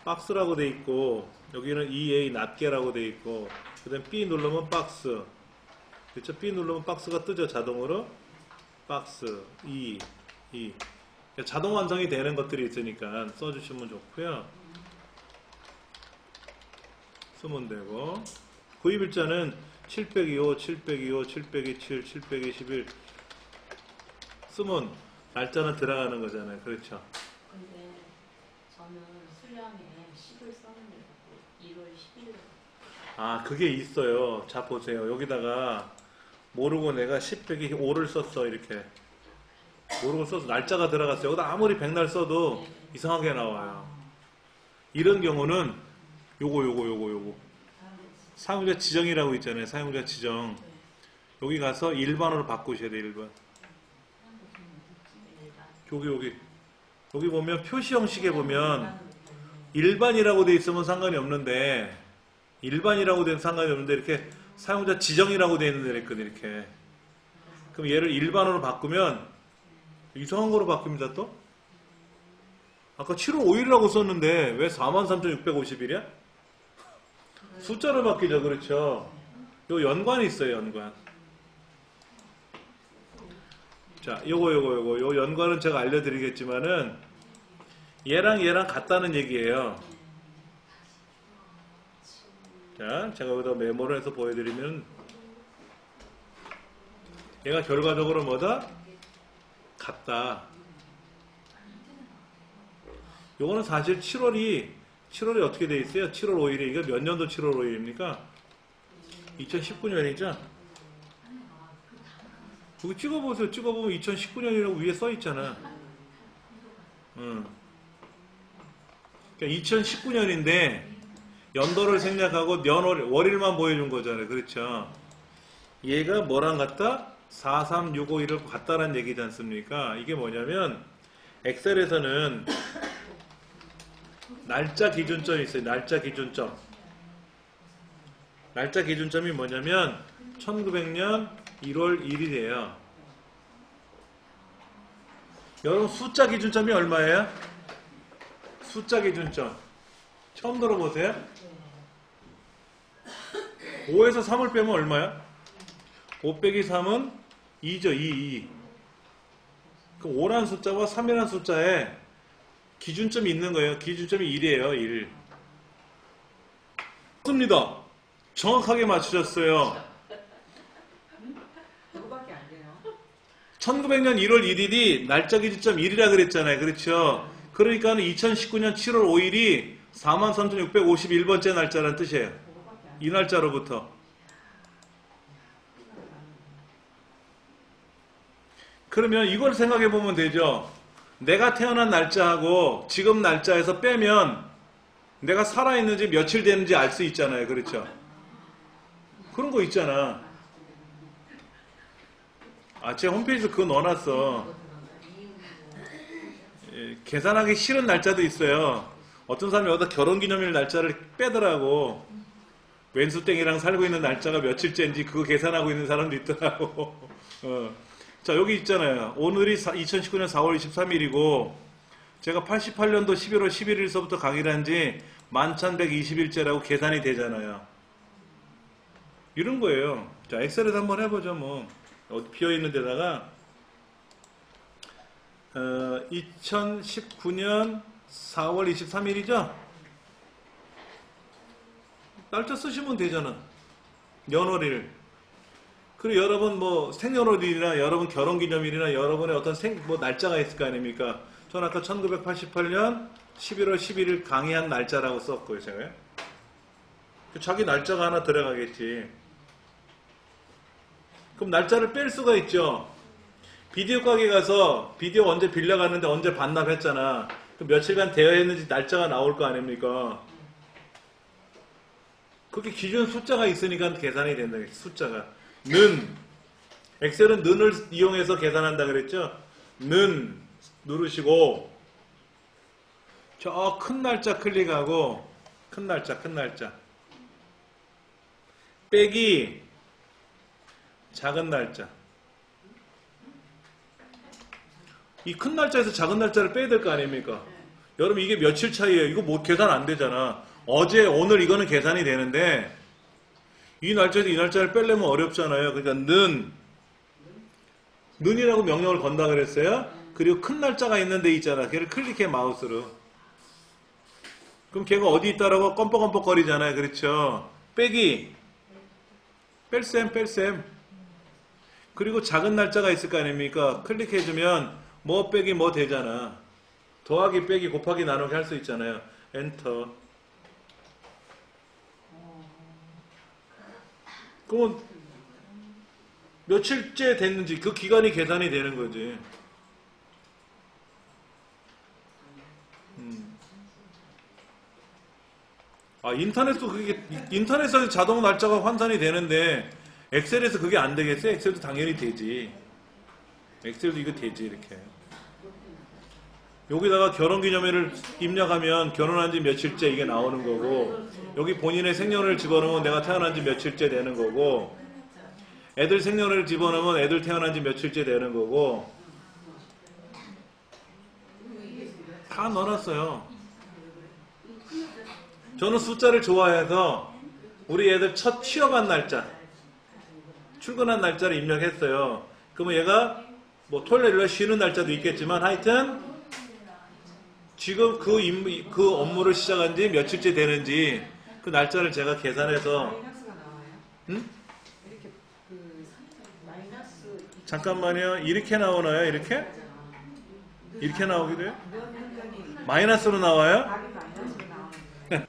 박스라고 돼 있고 여기는 EA 낱개라고 돼 있고 그 다음에 B 누르면 박스. 그렇죠? B 누르면 박스가 뜨죠. 자동으로. 박스 E 자동 완성이 되는 것들이 있으니까 써주시면 좋고요. 쓰면 되고 구입일자는 702호, 702호, 727, 721 쓰면 날짜는 들어가는 거잖아요. 그렇죠? 근데 저는 수량에 10을 썼는데 1월 10일. 아, 그게 있어요. 자, 보세요. 여기다가 모르고 내가 10 빼기 5를 썼어. 이렇게. 모르고 써서 날짜가 들어갔어요. 여기다 아무리 백날 써도 이상하게 나와요. 이런 경우는 요거 사용자 지정이라고 있잖아요. 사용자 지정. 여기 가서 일반으로 바꾸셔야 돼요. 일반. 여기 보면 표시 형식에 보면 일반이라고 돼 있으면 상관이 없는데 이렇게 사용자 지정이라고 돼 있는 데 있거든요. 이렇게 그럼 얘를 일반으로 바꾸면 이상한 거로 바뀝니다 또. 아까 7월 5일이라고 썼는데 왜 43,650일이야? 숫자로 바뀌죠. 그렇죠. 요 연관이 있어요. 연관. 자, 요 연관은 제가 알려드리겠지만은 얘랑 같다는 얘기예요. 자, 제가 여기다 메모를 해서 보여드리면 얘가 결과적으로 뭐다? 같다. 요거는 사실 7월이 어떻게 돼 있어요? 7월 5일에 이거 몇 년도 7월 5일입니까? 2019년이죠? 여기 찍어보세요. 찍어보면 2019년이라고 위에 써 있잖아. 그러니까 2019년인데 연도를 생략하고 월일만 보여준 거잖아요. 그렇죠? 얘가 뭐랑 같다? 43651을 같다는 얘기지 않습니까? 이게 뭐냐면 엑셀에서는 날짜 기준점이 있어요. 날짜 기준점. 날짜 기준점이 뭐냐면 1900년 1월 1일이에요. 여러분 숫자 기준점이 얼마예요? 숫자 기준점. 처음 들어보세요? 5에서 3을 빼면 얼마야? 5 빼기 3은 2죠. 2. 그 5라는 숫자와 3이라는 숫자에 기준점이 있는 거예요. 기준점이 1이에요. 1. 맞습니다. 정확하게 맞추셨어요. 그거밖에 안 돼요. 1900년 1월 1일이 날짜 기준점 1이라 그랬잖아요. 그렇죠? 그러니까 2019년 7월 5일이 43,651번째 날짜라는 뜻이에요. 이 날짜로부터. 그러면 이걸 생각해 보면 되죠. 내가 태어난 날짜하고 지금 날짜에서 빼면 내가 살아있는지 며칠 되는지 알 수 있잖아요. 그렇죠? 그런 거 있잖아. 제 홈페이지에 그거 넣어놨어. 계산하기 싫은 날짜도 있어요. 어떤 사람이 여기다 결혼기념일 날짜를 빼더라고. 왼수땡이랑 살고 있는 날짜가 며칠째인지 그거 계산하고 있는 사람도 있더라고. 자, 여기 있잖아요. 오늘이 2019년 4월 23일이고 제가 88년도 11월 11일서부터 강의를 한지 1120일째라고 계산이 되잖아요. 이런 거예요. 자, 엑셀에서 한번 해보죠. 뭐 어디 비어있는 데다가 2019년 4월 23일이죠? 날짜 쓰시면 되잖아. 연월일. 그리고 여러분 뭐 생년월일이나 여러분 결혼기념일이나 여러분의 어떤 날짜가 있을 거 아닙니까? 전 아까 1988년 11월 11일 강의한 날짜라고 썼고요. 제가. 자기 날짜가 하나 들어가겠지. 그럼 날짜를 뺄 수가 있죠. 비디오 가게 가서 비디오 언제 빌려갔는데 언제 반납했잖아. 그럼 며칠간 대여했는지 날짜가 나올 거 아닙니까? 그렇게 기준 숫자가 있으니까 계산이 된다. 숫자가. 엑셀은 는을 이용해서 계산한다 그랬죠? 는 누르시고 저 큰 날짜 클릭하고 큰 날짜 빼기 작은 날짜. 이 큰 날짜에서 작은 날짜를 빼야 될 거 아닙니까? 여러분 이게 며칠 차이예요. 이거 뭐 계산 안 되잖아. 어제 오늘 이거는 계산이 되는데 이 날짜에서 이 날짜를 빼려면 어렵잖아요. 그러니까 는이라고 명령을 건다 그랬어요. 그리고 큰 날짜가 있는 데 있잖아. 걔를 클릭해 마우스로. 그럼 걔가 어디 있다라고 껌뻑껌뻑 거리잖아요. 그렇죠? 빼기 뺄셈 그리고 작은 날짜가 있을 거 아닙니까? 클릭해주면 뭐 빼기 뭐 되잖아. 더하기 빼기 곱하기 나누기 할 수 있잖아요. 엔터. 그러면 며칠째 됐는지 그 기간이 계산이 되는 거지. 인터넷에서 자동 날짜가 환산이 되는데 엑셀에서 그게 안 되겠어요? 엑셀도 당연히 되지. 엑셀도 이거 되지 이렇게. 여기다가 결혼기념일을 입력하면 결혼한 지 며칠째 이게 나오는 거고 여기 본인의 생년을 집어넣으면 내가 태어난 지 며칠째 되는 거고 애들 생년월일 집어넣으면 애들 태어난 지 며칠째 되는 거고 다 넣어놨어요. 저는 숫자를 좋아해서 우리 애들 첫 취업한 날짜, 출근한 날짜를 입력했어요. 그러면 얘가 뭐 토요일에 쉬는 날짜도 있겠지만 하여튼 지금 그 업무를 시작한 지 며칠째 되는지 그 날짜를 제가 계산해서 마이너스가 나와요? 응? 이렇게 그 마이너스 잠깐만요. 이렇게 나오나요? 이렇게? 이렇게 나오기도 해요? 몇 년간이 마이너스로 나와요? 답이 마이너스로 나오는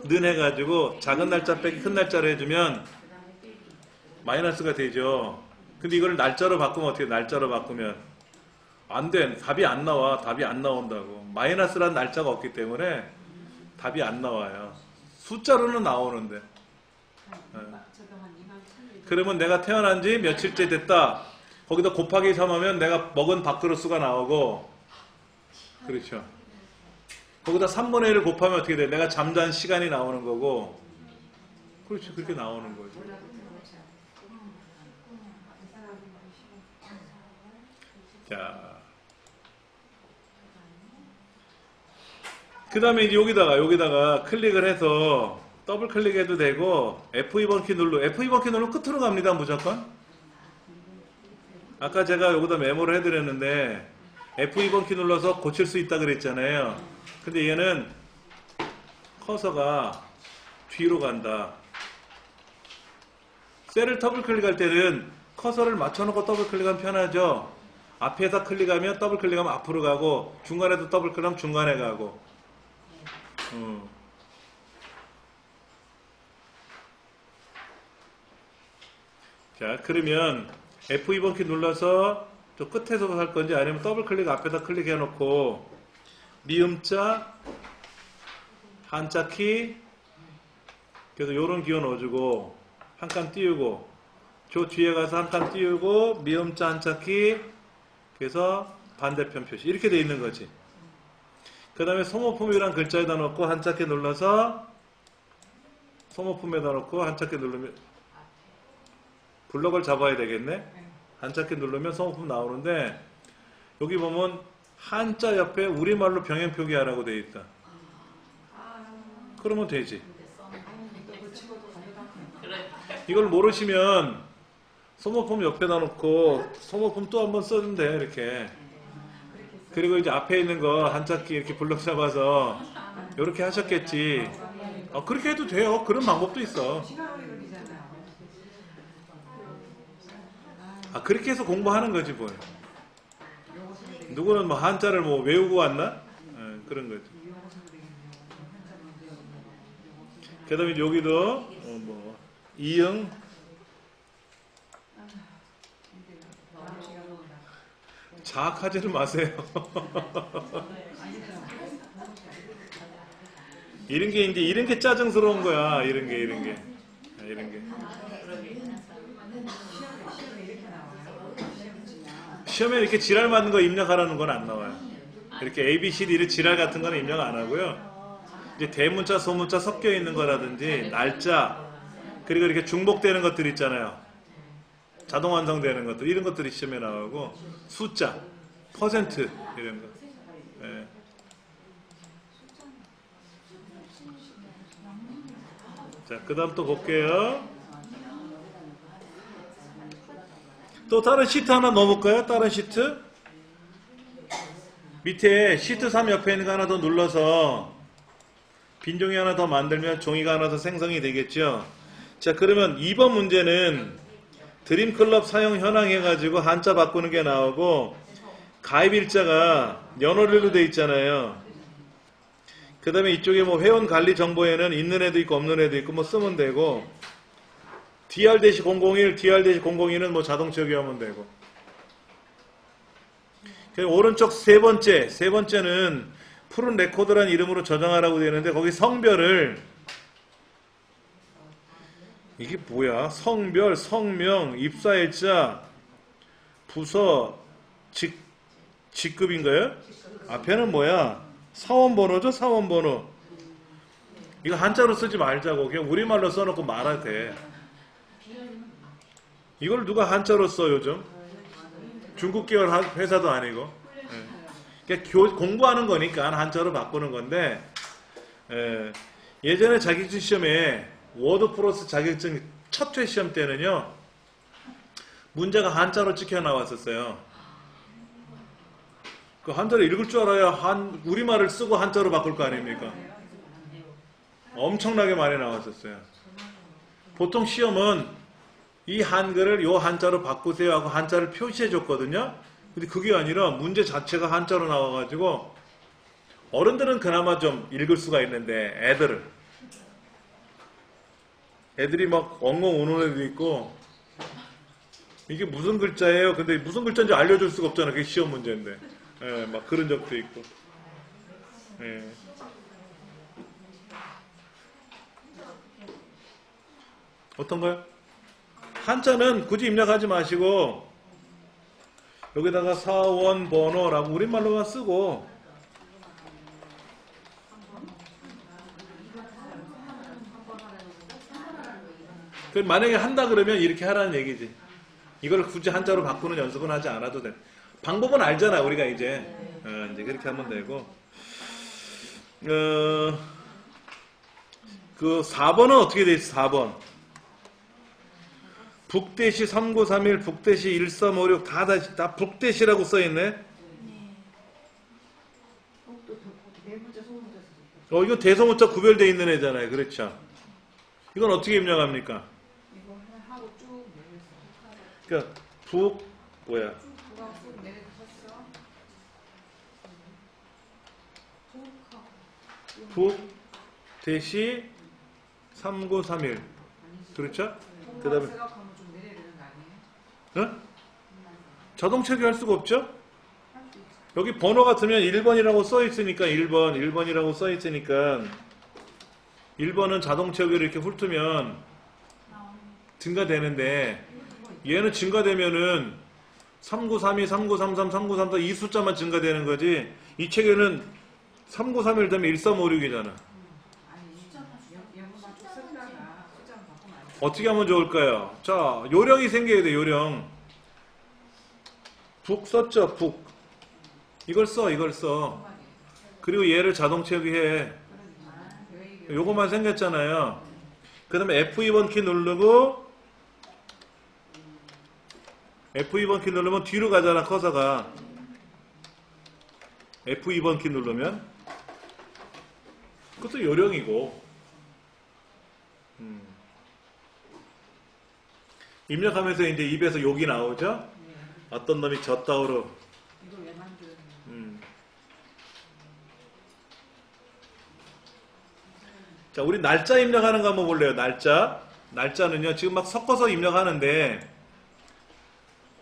는 해가지고 작은 날짜 빼기 큰 날짜로 해주면 마이너스가 되죠. 근데 이걸 날짜로 바꾸면 어떻게 날짜로 바꾸면 안 돼. 답이 안 나와. 답이 안 나온다고. 마이너스란 날짜가 없기 때문에 답이 안 나와요. 숫자로는 나오는데. 그러면 내가 태어난 지 며칠째 됐다. 거기다 곱하기 3하면 내가 먹은 밥그릇 수가 나오고 그렇죠. 거기다 3분의 1을 곱하면 어떻게 돼? 내가 잠잔 시간이 나오는 거고 그렇지. 그렇게 나오는 거죠. 자, 그 다음에 이제 여기다가 클릭을 해서 더블 클릭해도 되고 F2번 키 누르면 끝으로 갑니다. 무조건. 아까 제가 여기다 메모를 해드렸는데 F2번 키 눌러서 고칠 수 있다 그랬잖아요. 근데 얘는 커서가 뒤로 간다. 셀을 더블 클릭할 때는 커서를 맞춰놓고 더블 클릭하면 편하죠. 앞에다 클릭하면 더블 클릭하면 앞으로 가고 중간에도 더블 클릭하면 중간에 가고 자, 그러면 F2번 키 눌러서 저 끝에서 할 건지 아니면 더블 클릭 앞에다 클릭해 놓고 미음자 한자 키 그래서 요런 기호 넣어주고 한 칸 띄우고 저 뒤에 가서 한 칸 띄우고 미음자 한자 키 그래서 반대편 표시 이렇게 돼 있는 거지. 그 다음에 소모품이란 글자에다 넣고 한자 키 눌러서 소모품에다 넣고 한자 키 누르면 블럭을 잡아야 되겠네. 한자 키 누르면 소모품 나오는데 여기 보면 한자 옆에 우리말로 병행 표기하라고 돼 있다. 그러면 되지. 이걸 모르시면 소모품 옆에다 놓고 소모품 또 한번 써주면 돼. 이렇게. 그리고 이제 앞에 있는 거 한자키 이렇게 블럭 잡아서 이렇게 하셨겠지. 그렇게 해도 돼요. 그런 방법도 있어. 그렇게 해서 공부하는 거지 뭘. 누구는 뭐 한자를 뭐 외우고 왔나? 그런 거지. 그 다음에 여기도 뭐 이응 자학하지는 마세요. 이런 게 짜증스러운 거야. 이런 게. 시험에 이렇게 지랄 맞는 거 입력하라는 건 안 나와요. 이렇게 A, B, C, D 지랄 같은 거는 입력 안 하고요. 이제 대문자, 소문자 섞여 있는 거라든지 날짜 그리고 이렇게 중복되는 것들 있잖아요. 자동 완성되는 것들 이런 것들이 시험에 나오고 숫자, 퍼센트 이런 거. 네. 자, 그 다음 또 볼게요. 또 다른 시트 하나 넣어볼까요? 다른 시트? 밑에 시트 3 옆에 있는 거 하나 더 눌러서 빈 종이 하나 더 만들면 종이가 하나 더 생성이 되겠죠. 자, 그러면 2번 문제는 드림클럽 사용 현황 해가지고 한자 바꾸는 게 나오고 가입일자가 연월일로 돼 있잖아요. 그 다음에 이쪽에 뭐 회원 관리 정보에는 있는 애도 있고 없는 애도 있고 뭐 쓰면 되고 DR-001, DR-002는 뭐 자동 적용하면 되고. 오른쪽 세 번째는 푸른 레코드란 이름으로 저장하라고 되어 있는데 거기 성별을 이게 뭐야? 성별, 성명, 입사일자, 부서, 직급인가요? 앞에는 뭐야? 사원번호죠? 사원번호. 이거 한자로 쓰지 말자고. 그냥 우리말로 써놓고 말해도 돼. 이걸 누가 한자로 써 요즘? 중국 계열 회사도 아니고. 그러니까 공부하는 거니까 한자로 바꾸는 건데, 예전에 자격증 시험에 워드 플러스 자격증 첫 회 시험 때는요, 문제가 한자로 찍혀 나왔었어요. 그 한자로 읽을 줄 알아야 우리말을 쓰고 한자로 바꿀 거 아닙니까? 엄청나게 많이 나왔었어요. 보통 시험은 이 한글을 요 한자로 바꾸세요 하고 한자를 표시해 줬거든요. 근데 그게 아니라 문제 자체가 한자로 나와가지고 어른들은 그나마 좀 읽을 수가 있는데 애들이 막 엉엉 우는 애도 있고 이게 무슨 글자예요? 근데 무슨 글자인지 알려줄 수가 없잖아. 그게 시험 문제인데. 예, 막 그런 적도 있고. 예. 어떤 거요? 한자는 굳이 입력하지 마시고 여기다가 사원 번호라고 우리말로만 쓰고 만약에 한다 그러면 이렇게 하라는 얘기지. 이걸 굳이 한자로 바꾸는 연습은 하지 않아도 돼. 방법은 알잖아 우리가 이제 그렇게 하면 되고 그 4번은 어떻게 돼 있어? 4번 북대시 3931 북대시 1356 다 북대시라고 써있네. 이거 대소문자 구별되어 있는 애잖아요. 그렇죠. 이건 어떻게 입력합니까? 이거 하고 쭉 내렸어. 그러니까 북 뭐야? 북하고 쭉 내렸었어. 북대시 3931 그렇죠? 그 다음에 생각하면 좀 내려야 되는 거 아니에요? 응? 자동 체크할 수가 없죠? 여기 번호 같으면 1번이라고 써있으니까 1번이라고 써있으니까 1번은 자동 체크를 이렇게 훑으면 증가되는데 얘는 증가되면은 3932, 3933, 3934 이 숫자만 증가되는 거지 이 책에는 3931 되면 1356이잖아. 영어만 쭉 쓰다가 숫자만 바꾸면 안 돼. 어떻게 하면 좋을까요? 자, 요령이 생겨야 돼, 요령. 북 썼죠, 북. 이걸 써. 그리고 얘를 자동 채우기해. 요것만 생겼잖아요. 그 다음에 F2번 키 누르고, F2번 키 누르면 뒤로 가잖아, 커서가. F2번 키 누르면. 그것도 요령이고. 입력하면서 이제 입에서 욕이 나오죠? 어떤 놈이 졌다우로. 이거 왜 만들었냐? 자, 우리 날짜 입력하는 거 한번 볼래요? 날짜는요, 지금 막 섞어서 입력하는데,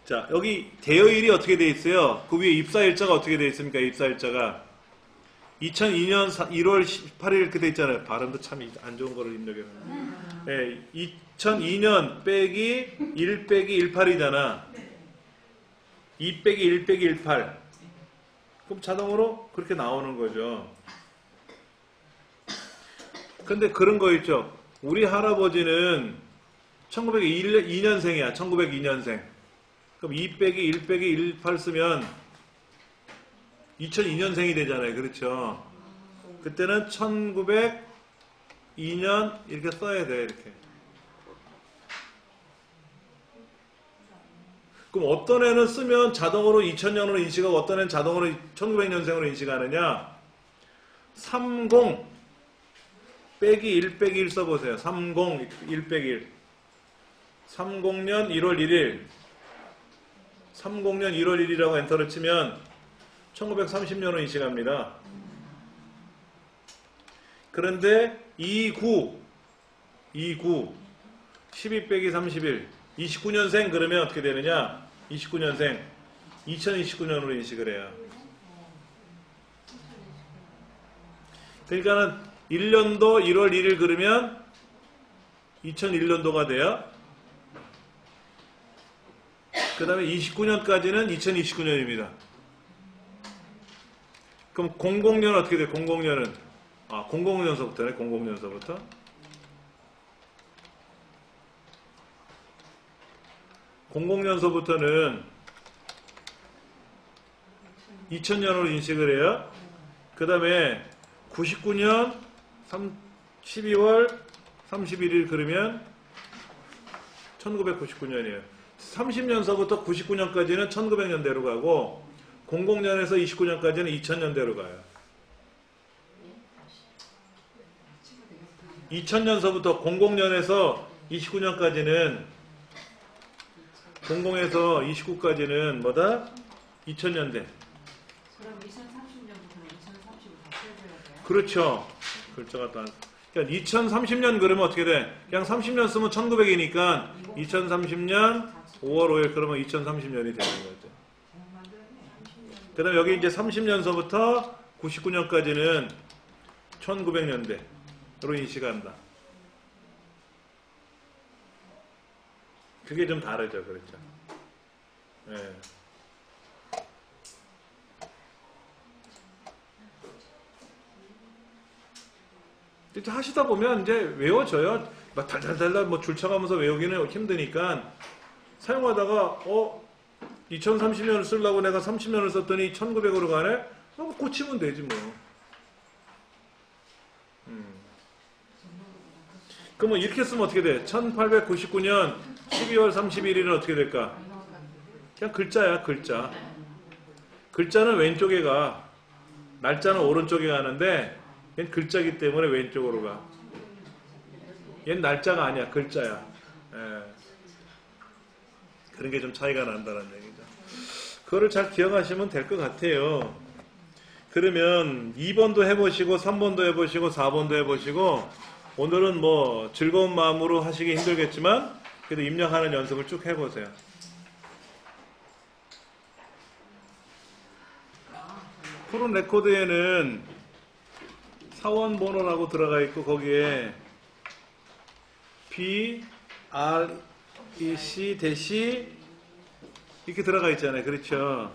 자, 여기 대여일이 어떻게 돼 있어요? 그 위에 입사일자가 어떻게 돼 있습니까? 입사일자가. 2002년 1월 18일 이렇게 돼 있잖아요. 발음도 참 안 좋은 거를 입력해놨네. 네, 2002년 빼기 1 빼기 18이잖아. 2 빼기 1 빼기 18. 그럼 자동으로 그렇게 나오는 거죠. 근데 그런 거 있죠. 우리 할아버지는 1902년생이야. 1902년생. 그럼 2 빼기 1 빼기 18 쓰면 2002년생이 되잖아요. 그렇죠. 그때는 1902년 이렇게 써야 돼. 이렇게. 그럼 어떤 애는 쓰면 자동으로 2000년으로 인식하고 어떤 애는 자동으로 1900년생으로 인식하느냐? 30 빼기 1 빼기 1 써보세요. 30 1 빼기 1. 30년 1월 1일. 30년 1월 1일이라고 엔터를 치면 1930년으로 인식합니다. 그런데 29 12 빼기 31 29년생 그러면 어떻게 되느냐? 29년생 2029년으로 인식을 해요. 그러니까는 1년도 1월 1일 그러면 2001년도가 돼요. 그 다음에 29년까지는 2029년입니다. 그럼 00년 어떻게 돼요? 00년은 00년서부터네. 00년서부터 00년서부터는 2000년으로 인식을 해요. 그 다음에 99년 12월 31일 그러면 1999년이에요. 30년서부터 99년까지는 1900년대로 가고 00년에서 29년까지는 2000년대로 가요. 2000년서부터 00년에서 29년까지는 00에서 29까지는 뭐다? 2000년대. 그럼 2030년부터는 2030을 다 빼줘야 돼요? 그렇죠. 글자가 또 그러니까 2030년 그러면 어떻게 돼? 그냥 30년 쓰면 1900이니까 2030년 5월 5일 그러면 2030년이 되는 거죠. 그 다음에 여기 이제 30년서부터 99년까지는 1900년대로 인식한다. 그게 좀 다르죠. 그렇죠. 예. 이제 하시다 보면 이제 외워져요. 막 달달달달 뭐 줄쳐가면서 외우기는 힘드니까 사용하다가 2030년을 쓰려고 내가 30년을 썼더니 1900으로 가네? 그럼 고치면 되지 뭐. 그러면 이렇게 쓰면 어떻게 돼? 1899년 12월 31일은 어떻게 될까? 그냥 글자야, 글자. 글자는 왼쪽에 가. 날짜는 오른쪽에 가는데 얘는 글자이기 때문에 왼쪽으로 가. 얘는 날짜가 아니야, 글자야. 예. 그런 게 좀 차이가 난다는 얘기죠. 그거를 잘 기억하시면 될 것 같아요. 그러면 2번도 해보시고 3번도 해보시고 4번도 해보시고 오늘은 뭐 즐거운 마음으로 하시기 힘들겠지만 그래도 입력하는 연습을 쭉 해보세요. 프론 레코드에는 사원 번호라고 들어가 있고 거기에 B, R, E, C, 대시 이렇게 들어가 있잖아요. 그렇죠?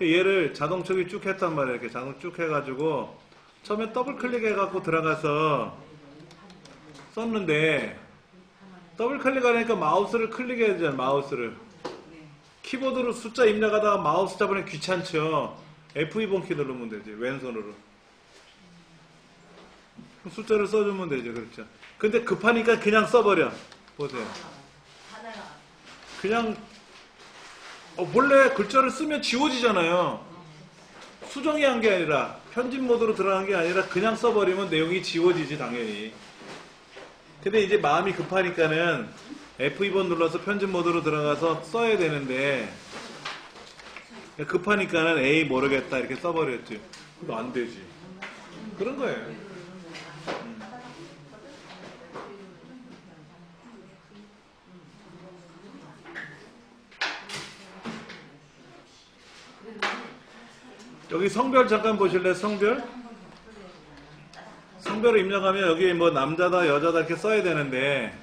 얘를 자동 처리 쭉 했단 말이에요. 이렇게 자동 쭉 해가지고 처음에 더블 클릭해갖고 들어가서 썼는데 더블 클릭하니까 마우스를 클릭해야 되잖아요. 마우스를. 키보드로 숫자 입력하다가 마우스 잡으면 귀찮죠. F2번 키 누르면 되지. 왼손으로. 숫자를 써주면 되죠. 그렇죠. 근데 급하니까 그냥 써버려. 보세요. 그냥 원래 글자를 쓰면 지워지잖아요. 수정이 한 게 아니라 편집 모드로 들어간 게 아니라 그냥 써버리면 내용이 지워지지 당연히. 근데 이제 마음이 급하니까는 F2번 눌러서 편집 모드로 들어가서 써야 되는데 급하니까는 에이 모르겠다 이렇게 써버렸지. 그거 안 되지. 그런 거예요. 여기 성별 잠깐 보실래요? 성별? 성별을 입력하면 여기 뭐 남자다 여자다 이렇게 써야 되는데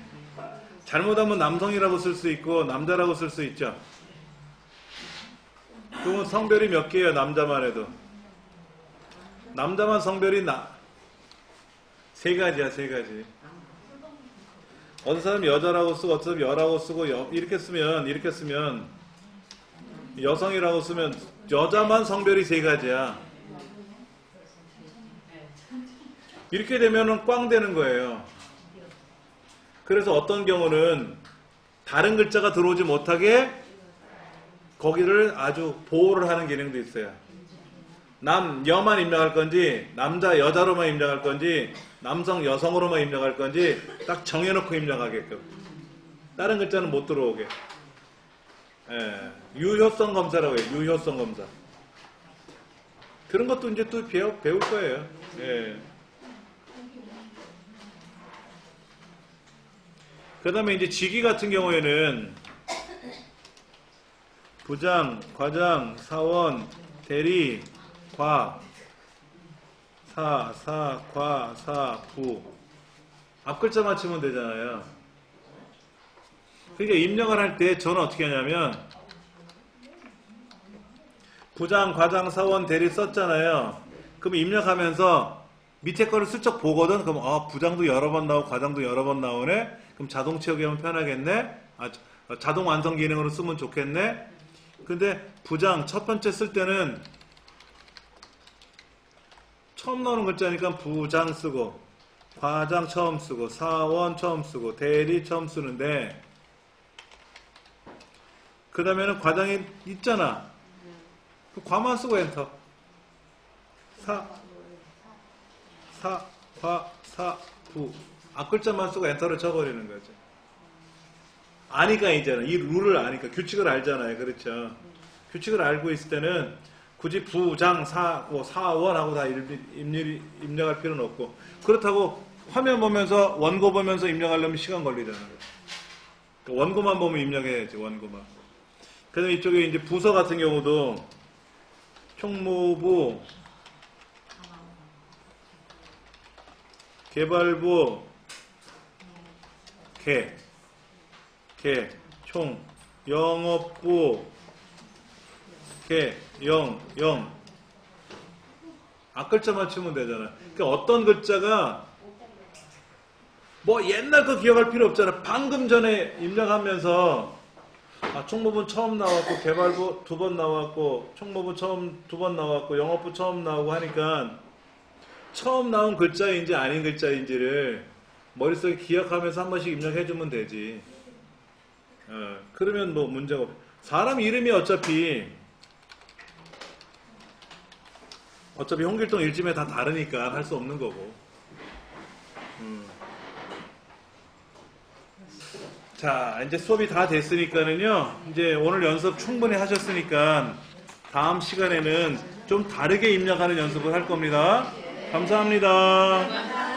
잘못하면 남성이라고 쓸 수 있고 남자라고 쓸 수 있죠. 그러면 성별이 몇 개예요? 남자만 해도. 남자만 성별이 세 가지야, 세 가지. 어떤 사람이 여자라고 쓰고 어떤 사람이 여라고 쓰고 이렇게 쓰면 여성이라고 쓰면 여자만 성별이 세 가지야. 이렇게 되면은 꽝 되는 거예요. 그래서 어떤 경우는 다른 글자가 들어오지 못하게 거기를 아주 보호를 하는 기능도 있어요. 남, 여만 입력할 건지 남자, 여자로만 입력할 건지 남성, 여성으로만 입력할 건지 딱 정해놓고 입력하게끔. 다른 글자는 못 들어오게. 예, 유효성 검사라고 해요. 유효성 검사. 그런 것도 이제 또 배울 거예요. 예. 그 다음에 이제 직위 같은 경우에는 부장, 과장, 사원, 대리, 과, 과, 부. 앞글자 맞추면 되잖아요. 그러니까 입력을 할 때 저는 어떻게 하냐면 부장, 과장, 사원, 대리 썼잖아요. 그럼 입력하면서 밑에 거를 슬쩍 보거든. 그럼 부장도 여러 번 나오고 과장도 여러 번 나오네. 그럼 자동 채우기 하면 편하겠네. 자동 완성 기능으로 쓰면 좋겠네. 근데 부장 첫 번째 쓸 때는 처음 나오는 글자니까 부장 쓰고, 과장 처음 쓰고, 사원 처음 쓰고, 대리 처음 쓰는데, 그 다음에는 과장이 있잖아. 그 과만 쓰고 엔터. 부. 앞글자만 쓰고 엔터를 쳐버리는 거죠. 아니까 이제는 이 룰을 아니까 규칙을 알잖아요. 그렇죠. 규칙을 알고 있을 때는 굳이 부장, 사원하고 다 입력할 필요는 없고, 그렇다고 화면 보면서 원고 보면서 입력하려면 시간 걸리잖아요. 그러니까 원고만 보면 입력해야지. 원고만. 그다음에 이쪽에 이제 부서 같은 경우도 총무부, 개발부, 총, 영업부, 영. 앞글자만 치면 되잖아. 그러니까 어떤 글자가 뭐 옛날 거 기억할 필요 없잖아. 방금 전에 입력하면서 총무부 처음 나왔고, 개발부 2번 나왔고, 총무부 처음 2번 나왔고, 영업부 처음 나오고 하니까 처음 나온 글자인지 아닌 글자인지를 머릿속에 기억하면서 한 번씩 입력해주면 되지. 그러면 뭐 문제가 없어. 사람 이름이 어차피 홍길동 일집에 다 다르니까 할 수 없는 거고. 자, 이제 수업이 다 됐으니까는요, 이제 오늘 연습 충분히 하셨으니까 다음 시간에는 좀 다르게 입력하는 연습을 할 겁니다. 감사합니다.